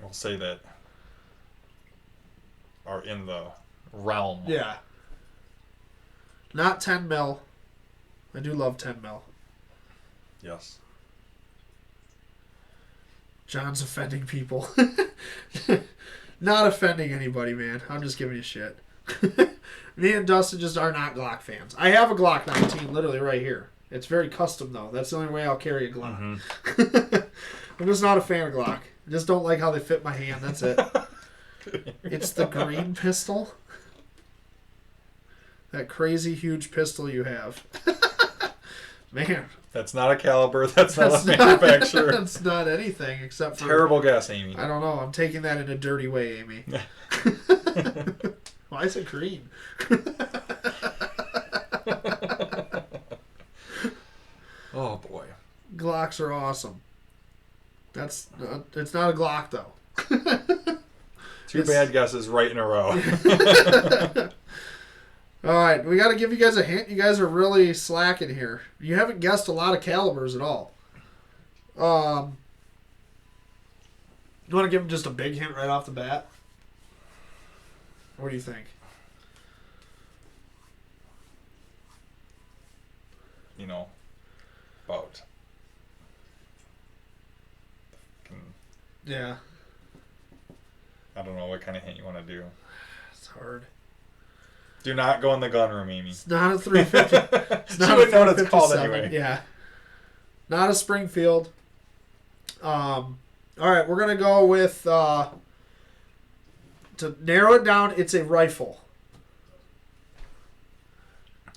We'll say that are in the realm. Yeah. Not 10 mil. I do love 10 mil. Yes. John's offending people. Not offending anybody, man. I'm just giving you shit. Me and Dustin just are not Glock fans. I have a Glock 19 literally right here. It's very custom, though. That's the only way I'll carry a Glock. Mm-hmm. I'm just not a fan of Glock. I just don't like how they fit my hand. That's it. It's the green pistol. That crazy huge pistol you have. Man. That's not a caliber. That's not a manufacturer. That's not anything except for... Terrible guess, Amy. I don't know. I'm taking that in a dirty way, Amy. Why is it green? Oh, boy. Glocks are awesome. It's not a Glock, though. Two bad guesses right in a row. All right, we got to give you guys a hint. You guys are really slacking here. You haven't guessed a lot of calibers at all. You want to give them just a big hint right off the bat? What do you think? You know, about... Yeah. I don't know what kind of hint you want to do. It's hard. Do not go in the gun room, Amy. It's not a 350. It's not she wouldn't know what it's called anyway. Yeah. Not a Springfield. All right, we're going to go with, to narrow it down, it's a rifle.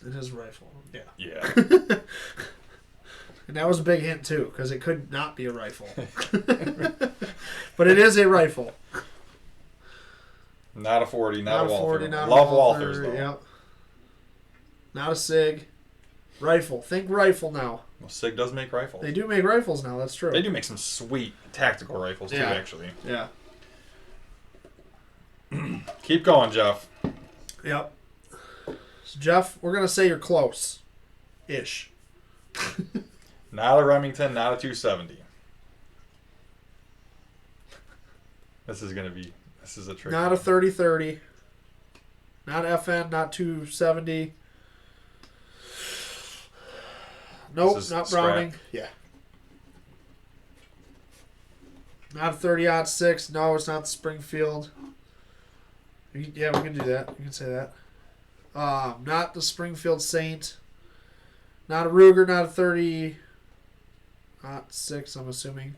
It is a rifle. Yeah. Yeah. And that was a big hint, too, because it could not be a rifle. But it is a rifle. Not a 40, not a Walther. 40, not Love a Walthers, though. Yep. Not a SIG. Rifle. Think rifle now. Well, SIG does make rifles. They do make rifles now, that's true. They do make some sweet tactical rifles, too, actually. Yeah. Keep going, Jeff. Yep. So, Jeff, we're going to say you're close. Ish. Not a Remington, not a 270. This is a trick. Not a 30-30. Not FN, not 270. Nope, not Browning. Yeah. Not a 30-06. No, it's not the Springfield. Yeah, we can do that. You can say that. Not the Springfield Saint. Not a Ruger. Not a 30-06, I'm assuming.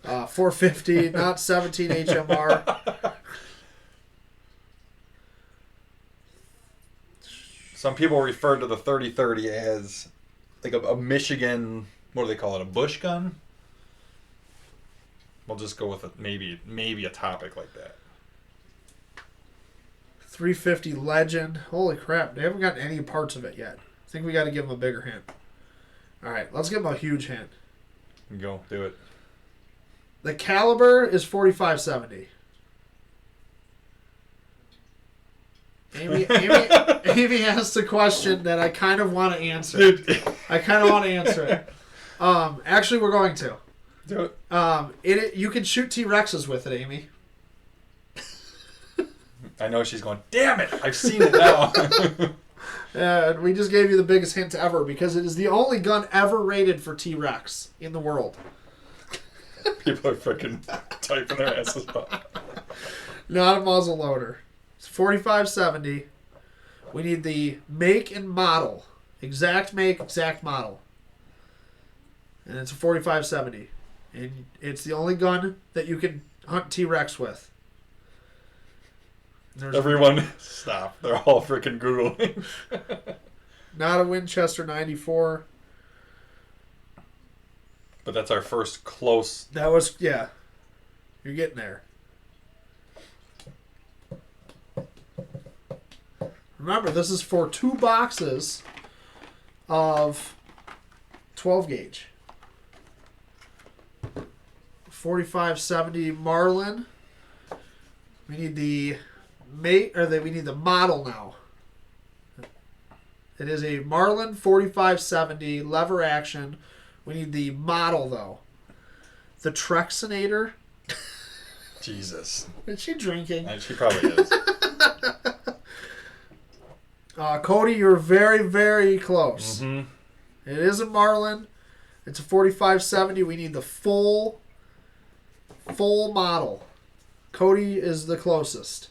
450. Not 17 HMR. Some people refer to the 30-30 as like a Michigan, what do they call it, a bush gun? We'll just go with maybe a topic like that. 350 Legend. Holy crap. They haven't gotten any parts of it yet. I think we got to give them a bigger hint. All right, let's give them a huge hint. Go, do it. The caliber is 4570. Amy asked a question that I kind of want to answer. I kind of want to answer it. Actually, we're going to. Do it. You can shoot T-Rexes with it, Amy. I know she's going, damn it, I've seen it now. And we just gave you the biggest hint ever because it is the only gun ever rated for T-Rex in the world. People are freaking typing their asses off. Not a muzzle loader. It's 4570. We need the make and model. Exact make, exact model. And it's a 4570. And it's the only gun that you can hunt T-Rex with. Everyone, stop. They're all freaking Googling. Not a Winchester 94. But that's our first close. That was, yeah. You're getting there. Remember, this is for 2 boxes of 12 gauge. 4570 Marlin. We need the we need the model now. It is a Marlin 4570 lever action. We need the model though. The Trexinator. Jesus. Is she drinking? She probably is. Cody, you're very, very close. Mm-hmm. It is a Marlin. It's a 4570. We need the full model. Cody is the closest.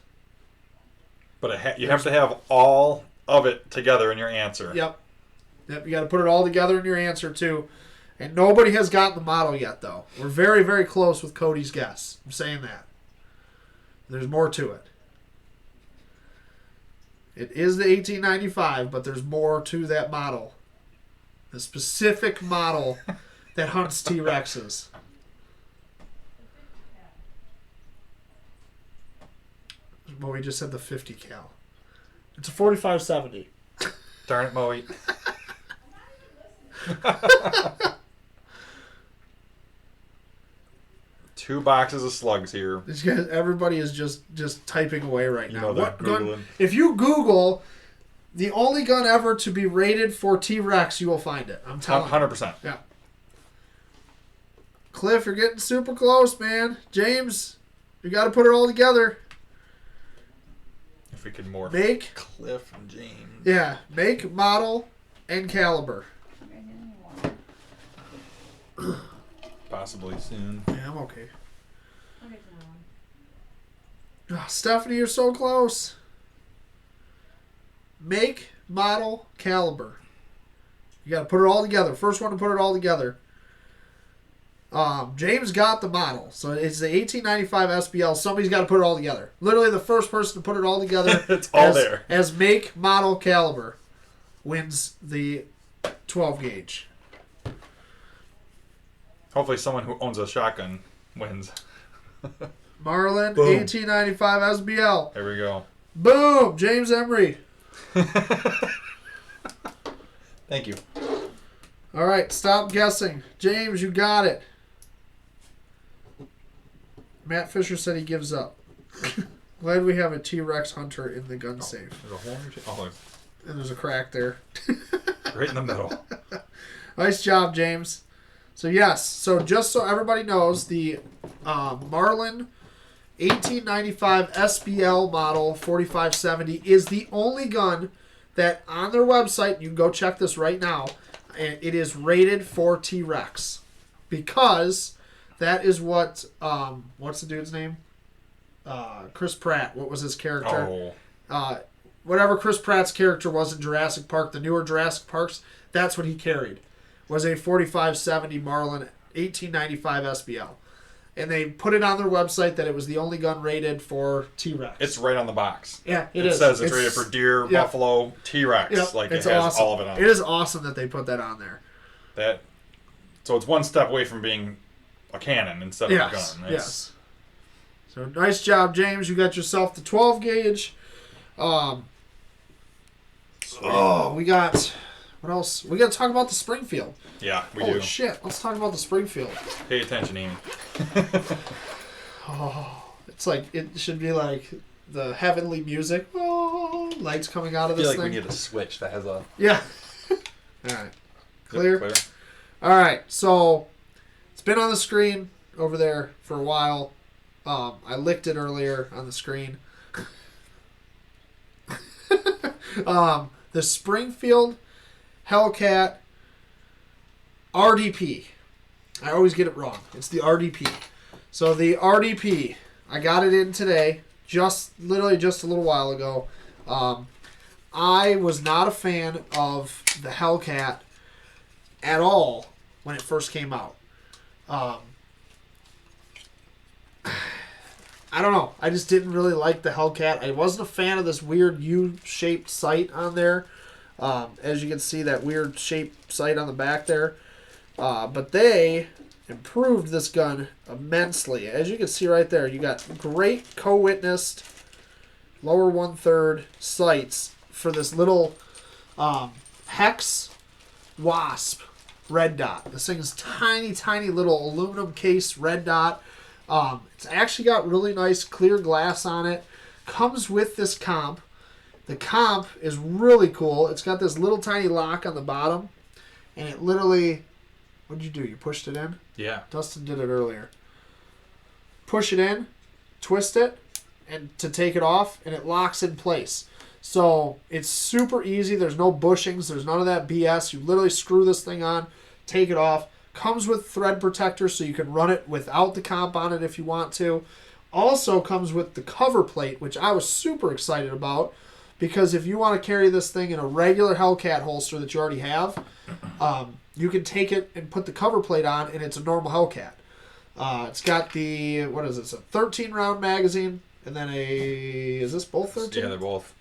But you have to have all of it together in your answer. Yep. You got to put it all together in your answer too. And nobody has gotten the model yet, though. We're very, very close with Cody's guess. I'm saying that. There's more to it. It is the 1895, but there's more to that model. The specific model that hunts T-Rexes. Well, we just said the 50 cal. It's a 4570. Darn it, Moe. 2 boxes of slugs here. Everybody is just typing away right now. You know they're Googling. If you Google the only gun ever to be rated for T-Rex, you will find it. I'm telling you. 100%. Yeah. Cliff, you're getting super close, man. James, you got to put it all together. If we could more make Cliff and James. Yeah, make, model, and caliber. Possibly soon. Yeah, I'm okay. Oh, Stephanie, you're so close. Make, model, caliber. You got to put it all together. First one to put it all together. James got the model. So it's the 1895 SBL. Somebody's got to put it all together. Literally the first person to put it all together it's all there. As make, model, caliber wins the 12 gauge. Hopefully someone who owns a shotgun wins. Marlin, Boom. 1895 SBL. There we go. Boom! James Emery. Thank you. All right, stop guessing. James, you got it. Matt Fisher said he gives up. Glad we have a T-Rex hunter in the gun safe. There's a hole in your And there's a crack there. right in the middle. Nice job, James. So yes, so just so everybody knows, the Marlin 1895 SBL model 4570 is the only gun that on their website, you can go check this right now, and it is rated for T-Rex because That is what, what's the dude's name? Chris Pratt. What was his character? Whatever Chris Pratt's character was in Jurassic Park, the newer Jurassic Parks, that's what he carried. Was a 4570 Marlin 1895 SBL. And they put it on their website that it was the only gun rated for T-Rex. It's right on the box. Yeah, it says it's rated for deer, buffalo, T-Rex. Yep, Like it's it has awesome. all of it on it. It is awesome that they put that on there. So it's one step away from being a cannon instead of a gun. Yes. So nice job, James. You got yourself the 12 gauge. We got... What else? We got to talk about the Springfield. Yeah, we Holy do. Shit. Let's talk about the Springfield. Pay attention, Amy. It's like, it should be like the heavenly music. Oh, lights coming out of this thing. I feel like we need a switch that has a... Yeah. All right. Clear? Clear. All right. So, it's been on the screen over there for a while. I licked it earlier on the screen. The Springfield Hellcat Rdp. I always get it wrong. It's the RDP. So the RDP, I got it in today, literally just a little while ago. I was not a fan of the Hellcat at all when it first came out. I don't know. I just didn't really like the Hellcat. I wasn't a fan of this weird U-shaped sight on there. As you can see, that weird shaped sight on the back there. But they improved this gun immensely. As you can see right there, you got great co-witnessed lower 1/3 sights for this little Hex Wasp red dot. This thing is tiny, tiny little aluminum case red dot. It's actually got really nice clear glass on it. Comes with this comp. The comp is really cool. It's got this little tiny lock on the bottom. And it literally... What did you do? You pushed it in? Yeah. Dustin did it earlier. Push it in, twist it, and to take it off, and it locks in place. So it's super easy. There's no bushings. There's none of that BS. You literally screw this thing on, take it off. Comes with thread protector so you can run it without the comp on it if you want to. Also comes with the cover plate, which I was super excited about, because if you want to carry this thing in a regular Hellcat holster that you already have, you can take it and put the cover plate on, and it's a normal Hellcat. It's got the, what is this, a 13-round magazine, and then a, is this both 13? Yeah, they're both.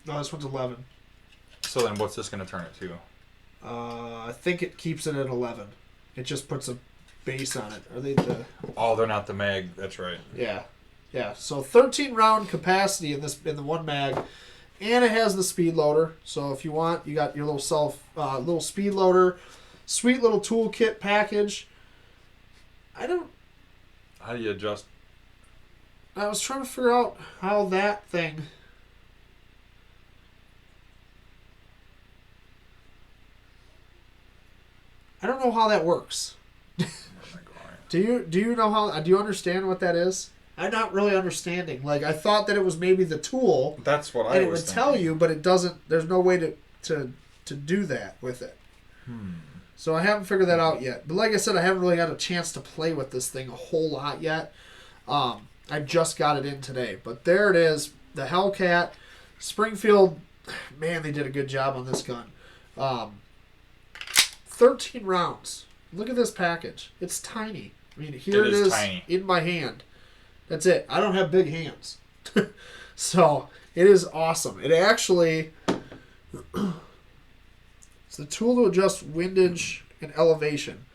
No, this one's 11. So then what's this going to turn it to? I think it keeps it at 11. It just puts a base on it. Are they the... Oh, they're not the mag. That's right. Yeah. Yeah. So 13-round capacity in the one mag, and it has the speed loader. So if you want, you got your little speed loader, sweet little toolkit package. How do you adjust? I was trying to figure out how that thing... I don't know how that works. Do you know how? Do you understand what that is? I'm not really understanding. Like, I thought that it was maybe the tool. That's what I was and it would tell you, but it doesn't. There's no way to do that with it. So I haven't figured that out yet. But like I said, I haven't really had a chance to play with this thing a whole lot yet. I just got it in today. But there it is, the Hellcat Springfield. Man, they did a good job on this gun. 13 rounds. Look at this package. It's tiny. I mean, here it is tiny. In my hand. That's it. I don't have big hands. So, it is awesome. It actually... it's the tool to adjust windage and elevation.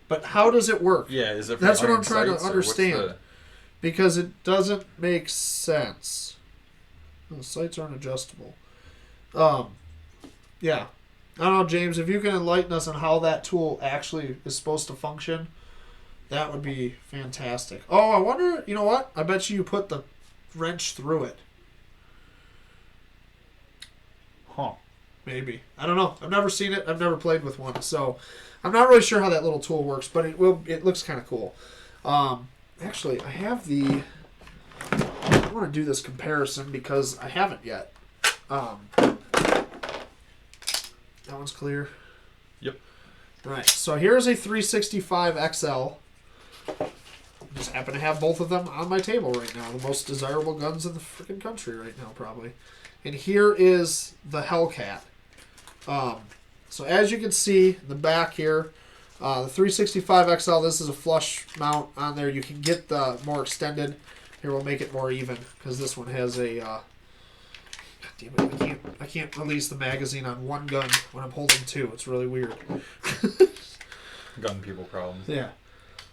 But how does it work? Yeah, is it? That's what I'm trying to understand. Because it doesn't make sense. The sights aren't adjustable. Yeah. I don't know, James, if you can enlighten us on how that tool actually is supposed to function, that would be fantastic. Oh, I wonder, you know what? I bet you put the wrench through it. Huh. Maybe. I don't know. I've never seen it. I've never played with one. So I'm not really sure how that little tool works, but it looks kind of cool. Actually, I have the... I want to do this comparison because I haven't yet. That one's clear. Yep. Right. So here's a 365 XL. Just happen to have both of them on my table right now. The most desirable guns in the freaking country right now, probably. And here is the Hellcat. So as you can see in the back here, the 365 XL, this is a flush mount on there. You can get the more extended. Here, we'll make it more even because this one has a... God damn it, I can't release the magazine on one gun when I'm holding two. It's really weird. Gun people problems. Yeah.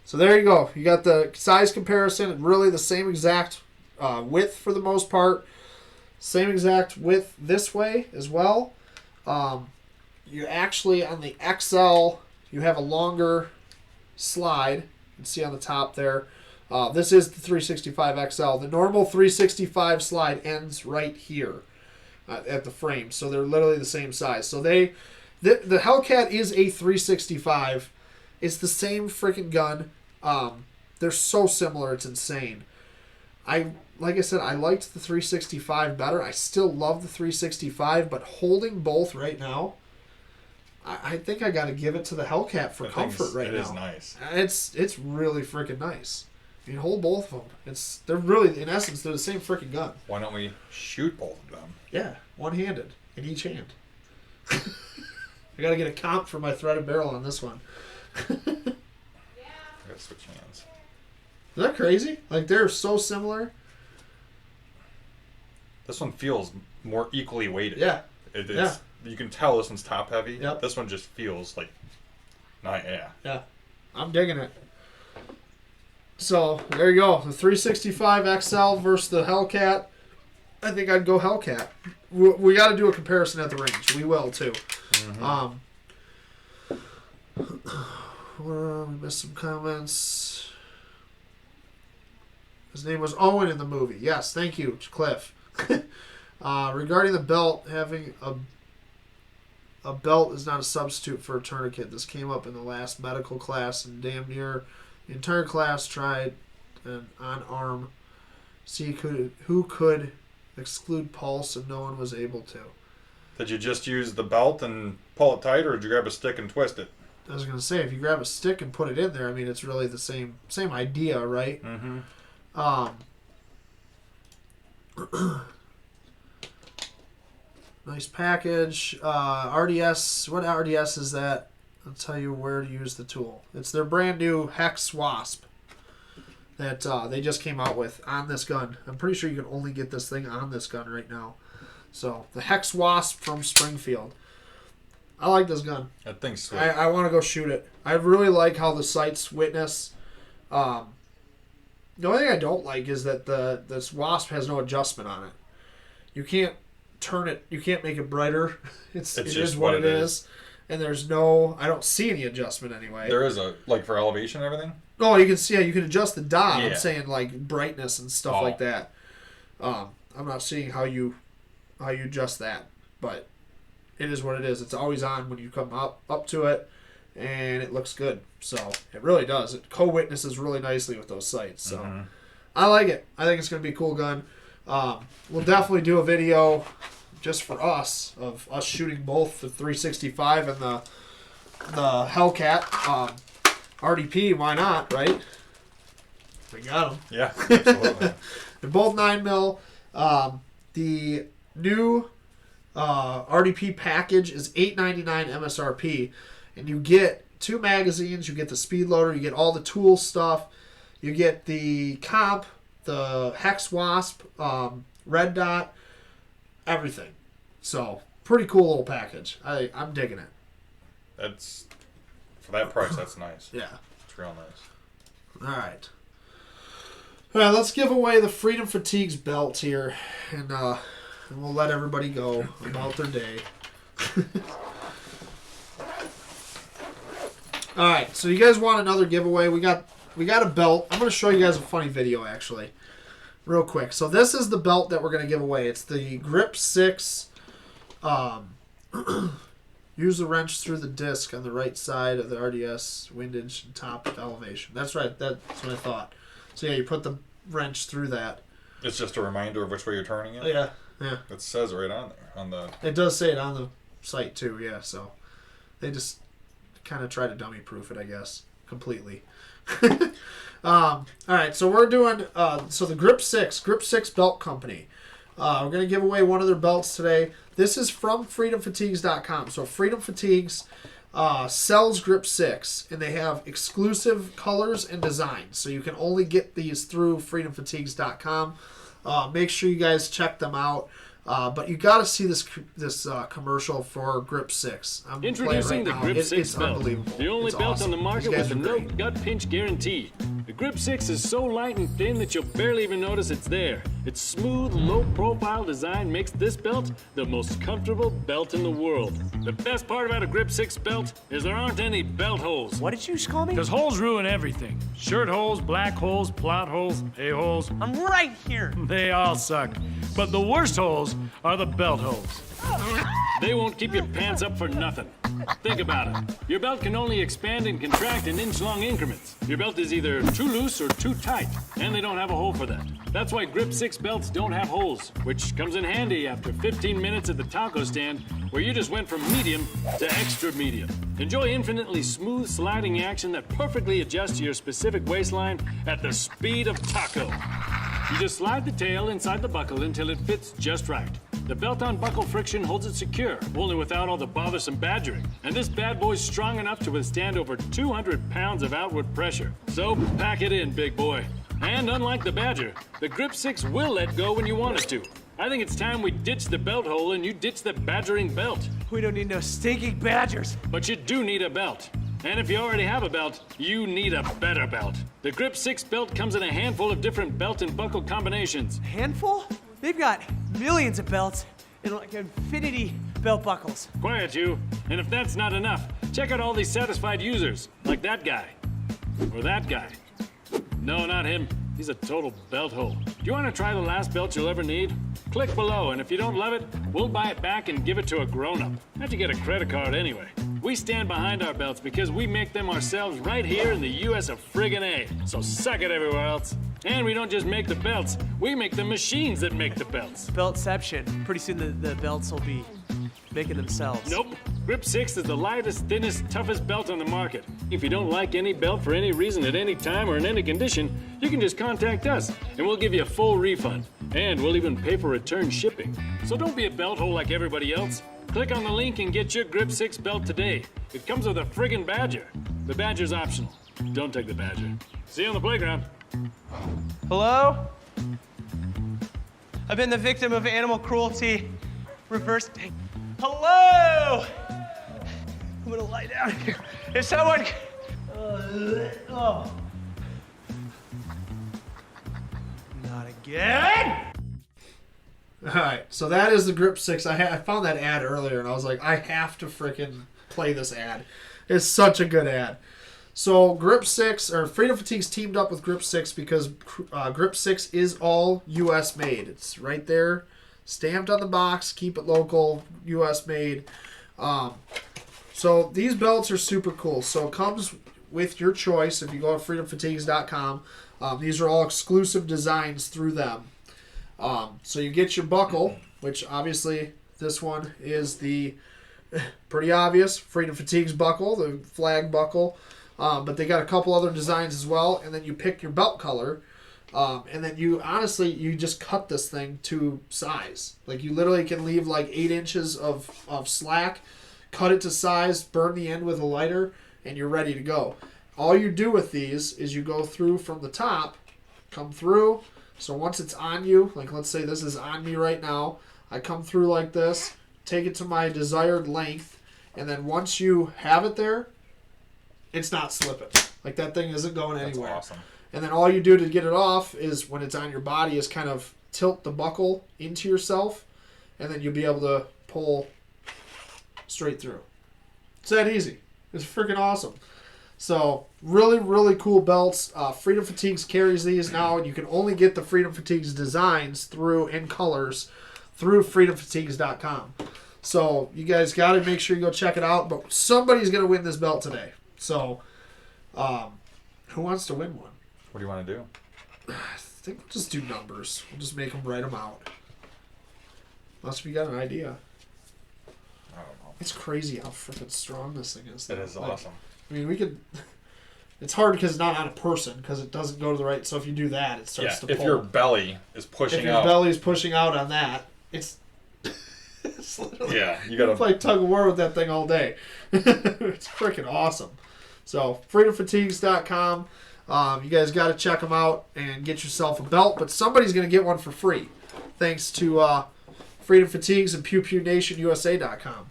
So there you go. You got the size comparison and really the same exact width for the most part. Same exact width this way as well. You actually, on the XL, you have a longer slide. You can see on the top there. This is the 365 XL. The normal 365 slide ends right here at the frame. So they're literally the same size. So the Hellcat is a 365. It's the same freaking gun. They're so similar, it's insane. Like I said, I liked the 365 better. I still love the 365, but holding both right now, I think I got to give it to the Hellcat for comfort right now. It is nice. It's really freaking nice. You can hold both of them. They're really, in essence, they're the same freaking gun. Why don't we shoot both of them? Yeah, one-handed in each hand. I got to get a comp for my threaded barrel on this one. I gotta switch hands. Is that crazy? Like, they're so similar. This one feels more equally weighted. Yeah. It's, you can tell this one's top heavy. Yep. This one just feels like, Yeah. I'm digging it. So, there you go. The 365 XL versus the Hellcat. I think I'd go Hellcat. We got to do a comparison at the range. We will, too. Mm-hmm. We missed some comments. His name was Owen in the movie. Yes, thank you, Cliff. Regarding the belt, having a belt is not a substitute for a tourniquet. This came up in the last medical class, and damn near the entire class tried an on-arm. See who could exclude pulse, and no one was able to. Did you just use the belt and pull it tight, or did you grab a stick and twist it? I was going to say, if you grab a stick and put it in there, I mean, it's really the same idea, right? Mm-hmm. Nice package. RDS. What RDS is that? I'll tell you where to use the tool. It's their brand new Hex Wasp that they just came out with on this gun. I'm pretty sure you can only get this thing on this gun right now. So, the Hex Wasp from Springfield. I like this gun. That thing's sweet. I want to go shoot it. I really like how the sights witness. The only thing I don't like is that this Wasp has no adjustment on it. You can't turn it. You can't make it brighter. It is what it is. And there's no... I don't see any adjustment anyway. There is for elevation and everything? Oh, you can see how you can adjust the dot. Yeah. I'm saying brightness and stuff like that. I'm not seeing how you adjust that. But it is what it is. It's always on when you come up to it. And it looks good. So, it really does. It co-witnesses really nicely with those sights. So, I like it. I think it's going to be a cool gun. We'll definitely do a video just for us of us shooting both the 365 and the Hellcat RDP. Why not, right? We got them. Yeah, absolutely. They're both 9mm. The new RDP package is $8.99 MSRP. And you get 2 magazines, you get the speed loader, you get all the tool stuff, you get the comp, the Hex Wasp, red dot, everything. So, pretty cool little package. I'm digging it. That's, for that price, that's nice. Yeah. It's real nice. All right. All right, let's give away the Freedom Fatigues belt here, and we'll let everybody go about their day. All right, so you guys want another giveaway? We got a belt. I'm going to show you guys a funny video, actually, real quick. So this is the belt that we're going to give away. It's the Grip 6. Use the wrench through the disc on the right side of the RDS windage and top elevation. That's right. That's what I thought. So yeah, you put the wrench through that. It's just a reminder of which way you're turning it? Yeah, yeah. It says right on there. It does say it on the site, too, yeah. So they just kind of try to dummy-proof it, I guess. completely. All right, so we're doing the Grip 6 Belt Company. We're going to give away one of their belts today. This is from freedomfatigues.com. So Freedom Fatigues sells Grip 6, and they have exclusive colors and designs. So you can only get these through freedomfatigues.com. Make sure you guys check them out. But you got to see this commercial for Grip 6. I'm Introducing the Grip 6 it's belt, unbelievable. the only It's belt awesome. on the market These guys with are no great. gut pinch guarantee. The Grip 6 is so light and thin that you'll barely even notice it's there. Its smooth, low-profile design makes this belt the most comfortable belt in the world. The best part about a Grip 6 belt is there aren't any belt holes. What did you just call me? Because holes ruin everything. Shirt holes, black holes, plot holes, a-holes. I'm right here. They all suck. But the worst holes are the belt holes. They won't keep your pants up for nothing. Think about it. Your belt can only expand and contract in inch-long increments. Your belt is either too loose or too tight, and they don't have a hole for that. That's why Grip 6 belts don't have holes, which comes in handy after 15 minutes at the taco stand, where you just went from medium to extra medium. Enjoy infinitely smooth sliding action that perfectly adjusts to your specific waistline at the speed of taco. You just slide the tail inside the buckle until it fits just right. The belt-on buckle friction holds it secure, only without all the bothersome badgering. And this bad boy's strong enough to withstand over 200 pounds of outward pressure. So pack it in, big boy. And unlike the Badger, the Grip 6 will let go when you want it to. I think it's time we ditch the belt hole and you ditch the badgering belt. We don't need no stinking badgers. But you do need a belt. And if you already have a belt, you need a better belt. The Grip 6 belt comes in a handful of different belt and buckle combinations. Handful? They've got millions of belts and like infinity belt buckles. Quiet, you. And if that's not enough, check out all these satisfied users, like that guy. Or that guy. No, not him. He's a total belt hole. Do you want to try the last belt you'll ever need? Click below, and if you don't love it, we'll buy it back and give it to a grown-up. Have to get a credit card anyway. We stand behind our belts because we make them ourselves right here in the US of friggin' A. So suck it everywhere else. And we don't just make the belts, we make the machines that make the belts. Beltception. Pretty soon the belts will be making themselves. Nope. Grip 6 is the lightest, thinnest, toughest belt on the market. If you don't like any belt for any reason at any time or in any condition, you can just contact us and we'll give you a full refund. And we'll even pay for return shipping. So don't be a belt hole like everybody else. Click on the link and get your Grip 6 belt today. It comes with a friggin' Badger. The Badger's optional. Don't take the Badger. See you on the playground. Hello? I've been the victim of animal cruelty. Reverse. Hello? I'm gonna lie down here. If someone. Oh. Not again. All right, so that is the Grip 6. I found that ad earlier, and I was like, I have to freaking play this ad. It's such a good ad. So Grip 6, or Freedom Fatigues teamed up with Grip 6 because Grip 6 is all U.S. made. It's right there, stamped on the box, keep it local, U.S. made. So these belts are super cool. So it comes with your choice if you go to freedomfatigues.com. These are all exclusive designs through them. So you get your buckle, which obviously this one is the pretty obvious Freedom Fatigues buckle, the flag buckle. But they got a couple other designs as well. And then you pick your belt color. And then you just cut this thing to size. Like you literally can leave like 8 inches of slack, cut it to size, burn the end with a lighter, and you're ready to go. All you do with these is you go through from the top, come through. So once it's on you, like let's say this is on me right now, I come through like this, take it to my desired length, and then once you have it there, it's not slipping. Like that thing isn't going anywhere. That's awesome. And then all you do to get it off is when it's on your body is kind of tilt the buckle into yourself, and then you'll be able to pull straight through. It's that easy. It's freaking awesome. So really, really cool belts. Freedom Fatigues carries these now, and you can only get the Freedom Fatigues designs through in colors through freedomfatigues.com. So you guys got to make sure you go check it out. But somebody's going to win this belt today. So who wants to win one? What do you want to do? I think we'll just do numbers. We'll just make them write them out. Unless we got an idea. I don't know. It's crazy how freaking strong this thing is. It is Like, awesome. I mean, we could It's hard because it's not on a person because it doesn't go to the right. So if you do that, it starts to pull. If your belly is pushing if your out. belly is pushing out on that, it's literally, you gotta play tug of war with that thing all day. It's freaking awesome. So freedomfatigues.com. You guys got to check them out and get yourself a belt. But somebody's going to get one for free, thanks to Freedom Fatigues and PewPewNationUSA.com.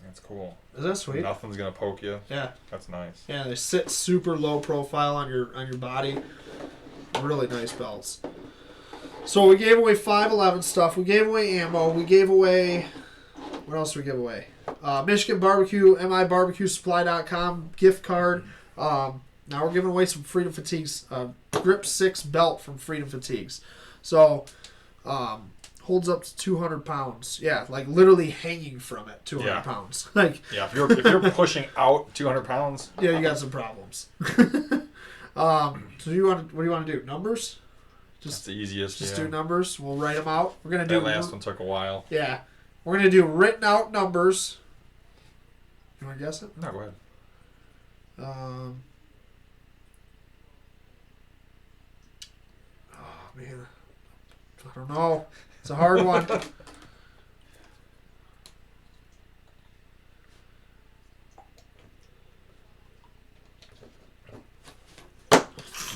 That's cool. Is that sweet? Nothing's gonna poke you. Yeah. That's nice. Yeah, they sit super low profile on your body. Really nice belts. So we gave away 511 stuff. We gave away ammo. We gave away... What else did we give away? Michigan Barbecue, MIBarbecueSupply.com gift card. Now we're giving away some Freedom Fatigues Grip 6 belt from Freedom Fatigues. So, holds up to 200 pounds. Yeah, like literally hanging from it, 200 pounds. Like, yeah, if you're pushing out 200 pounds, yeah, you got some problems. So what do you want to do? Numbers? Just the easiest. Just do numbers. We'll write them out. We're gonna do that last one took a while. Yeah, we're gonna do written out numbers. You want to guess it? No, go ahead. Oh man, I don't know. It's a hard one.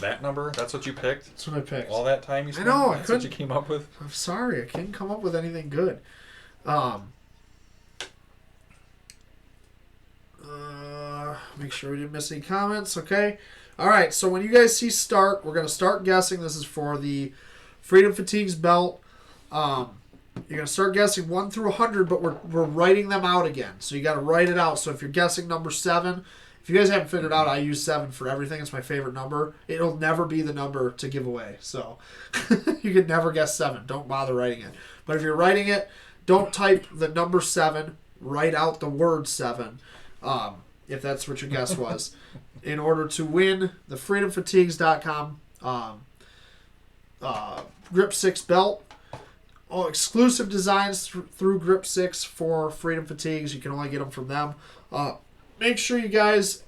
That number? That's what you picked? That's what I picked. All that time you spent? I know. That's what you came up with? I'm sorry. I can't come up with anything good. Make sure we didn't miss any comments. Okay. All right. So when you guys see start, we're going to start guessing. This is for the Freedom Fatigues belt. You're going to start guessing 1 through 100, but we're writing them out again. So you got to write it out. So if you're guessing number 7, if you guys haven't figured out, I use 7 for everything. It's my favorite number. It'll never be the number to give away. So you can never guess 7. Don't bother writing it. But if you're writing it, don't type the number 7. Write out the word 7. If that's what your guess was. In order to win the freedomfatigues.com Grip 6 belt. Exclusive designs through Grip 6 for Freedom Fatigues. You can only get them from them. Make sure you guys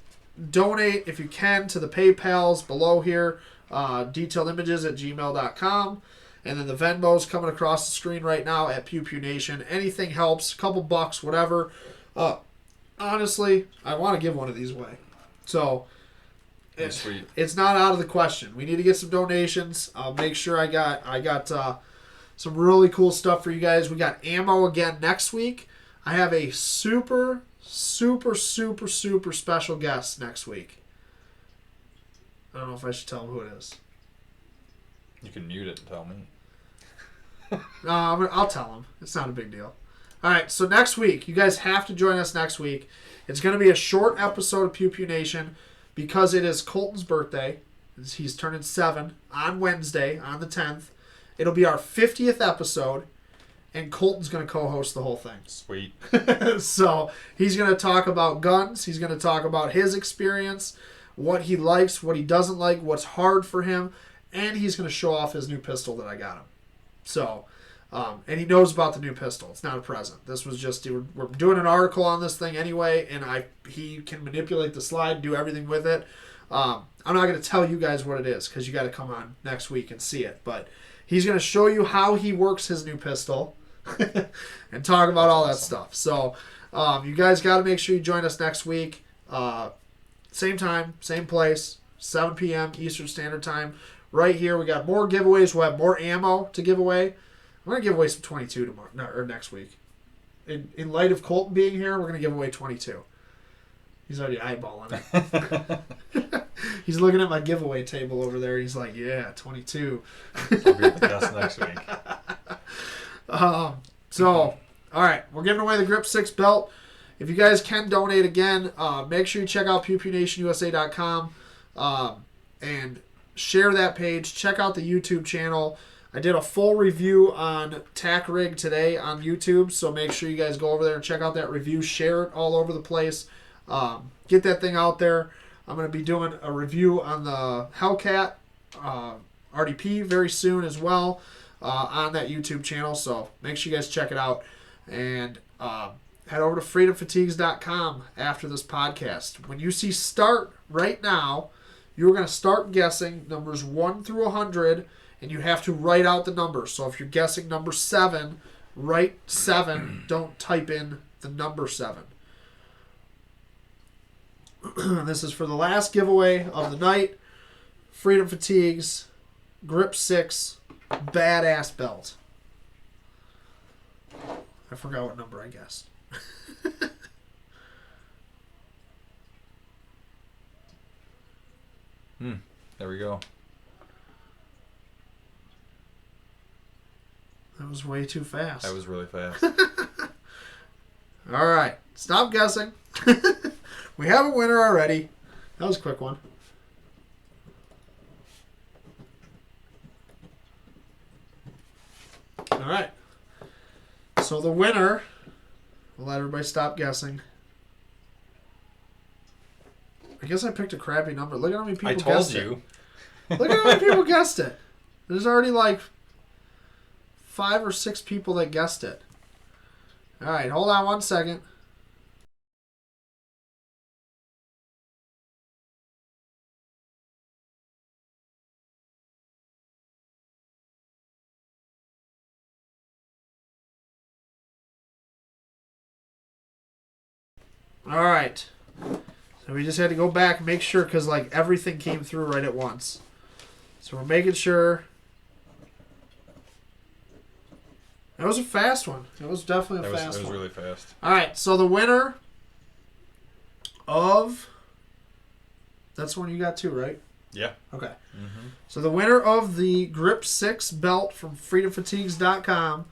donate, if you can, to the PayPals below here. DetailedImages@gmail.com. And then the Venmo's coming across the screen right now at Pew Pew Nation. Anything helps. A couple bucks, whatever. Honestly, I want to give one of these away. So, it's not out of the question. We need to get some donations. I'll make sure I got some really cool stuff for you guys. We got ammo again next week. I have a super special guest next week. I don't know if I should tell him who it is. You can mute it and tell me. No, I'll tell him. It's not a big deal. All right, so next week, you guys have to join us next week. It's going to be a short episode of Pew Pew Nation because it is Colton's birthday. He's turning 7 on Wednesday, on the 10th. It'll be our 50th episode, and Colton's going to co-host the whole thing. Sweet. So he's going to talk about guns. He's going to talk about his experience, what he likes, what he doesn't like, what's hard for him, and he's going to show off his new pistol that I got him. So, and he knows about the new pistol. It's not a present. This was just, we're doing an article on this thing anyway, and he can manipulate the slide, do everything with it. I'm not going to tell you guys what it is because you got to come on next week and see it. But he's going to show you how he works his new pistol and talk about all that stuff. So, you guys got to make sure you join us next week. Same time, same place, 7 p.m. Eastern Standard Time. Right here, we got more giveaways. We'll have more ammo to give away. We're going to give away some 22 tomorrow, or next week. In light of Colton being here, we're going to give away 22. He's already eyeballing it. He's looking at my giveaway table over there. He's like, yeah, 22. I'll be at the guest next week. So, all right. We're giving away the Grip 6 belt. If you guys can donate again, make sure you check out PewPewNationUSA.com and share that page. Check out the YouTube channel. I did a full review on Tack Rig today on YouTube, so make sure you guys go over there and check out that review. Share it all over the place. Get that thing out there. I'm going to be doing a review on the Hellcat Rdp very soon as well on that YouTube channel, so make sure you guys check it out. And head over to freedomfatigues.com after this podcast. When you see start right now, you're going to start guessing numbers 1 through 100, and you have to write out the numbers. So if you're guessing number 7, write 7. Don't type in the number 7. This is for the last giveaway of the night. Freedom Fatigues Grip 6 Badass Belt. I forgot what number I guessed. There we go. That was way too fast. That was really fast. All right. Stop guessing. We have a winner already. That was a quick one. All right. So the winner, we'll let everybody stop guessing. I guess I picked a crappy number. Look at how many people I guessed told you. it. Look at how many people guessed it. There's already like 5 or 6 people that guessed it. All right, hold on one second. All right. So we just had to go back and make sure because like everything came through right at once. So we're making sure. That was a fast one. It was definitely a fast one. It was really fast. All right. So the winner of... That's the one you got too, right? Yeah. Okay. Mm-hmm. So the winner of the Grip 6 belt from freedomfatigues.com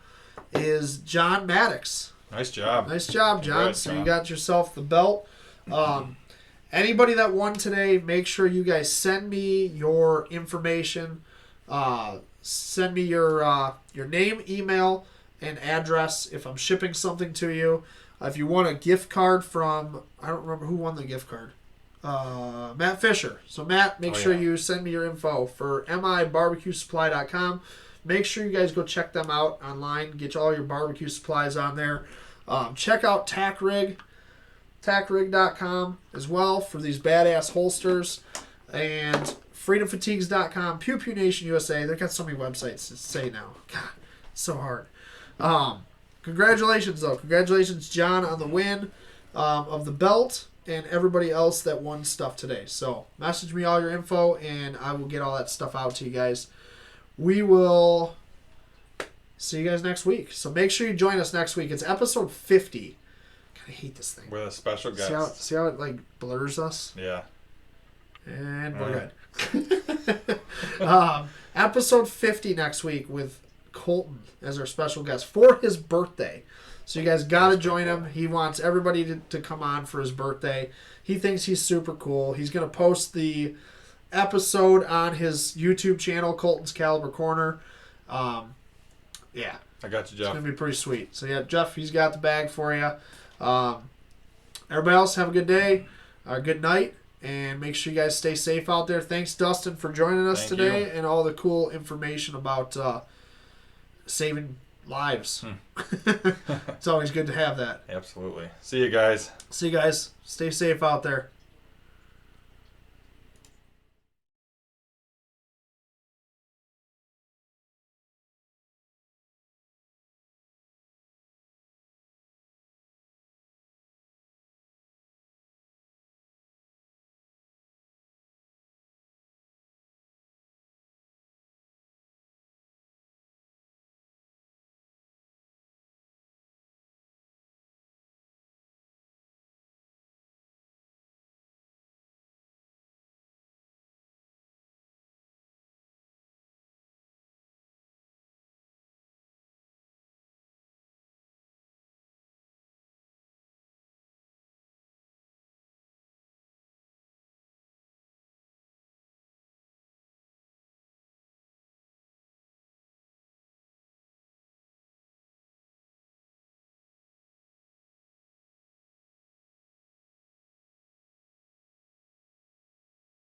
is John Maddox. Nice job. Nice job, John. Congrats, So John. you got yourself the belt. Anybody that won today, make sure you guys send me your information. Send me your name, email, and address if I'm shipping something to you. If you want a gift card from, I don't remember who won the gift card. Matt Fisher. So Matt, make sure you send me your info for mibarbecuesupply.com. Make sure you guys go check them out online. Get all your barbecue supplies on there. Check out tackrig.com as well for these badass holsters. And freedomfatigues.com, Pew Pew Nation USA. They've got so many websites to say now. God, it's so hard. Congratulations, though. Congratulations, John, on the win of the belt and everybody else that won stuff today. So message me all your info, and I will get all that stuff out to you guys. We will see you guys next week. So make sure you join us next week. It's episode 50. God, I hate this thing. With a special guest. See how it like blurs us? Yeah. And we're good. Episode 50 next week with Colton as our special guest for his birthday. So you guys got to join him. He wants everybody to come on for his birthday. He thinks he's super cool. He's going to post the episode on his YouTube channel, Colton's Caliber Corner. Yeah. I got you, Jeff. It's going to be pretty sweet. So, yeah, Jeff, he's got the bag for you. Everybody else, have a good day, good night, and make sure you guys stay safe out there. Thanks, Dustin, for joining us today and all the cool information about saving lives. It's always good to have that. Absolutely. See you guys. See you guys. Stay safe out there.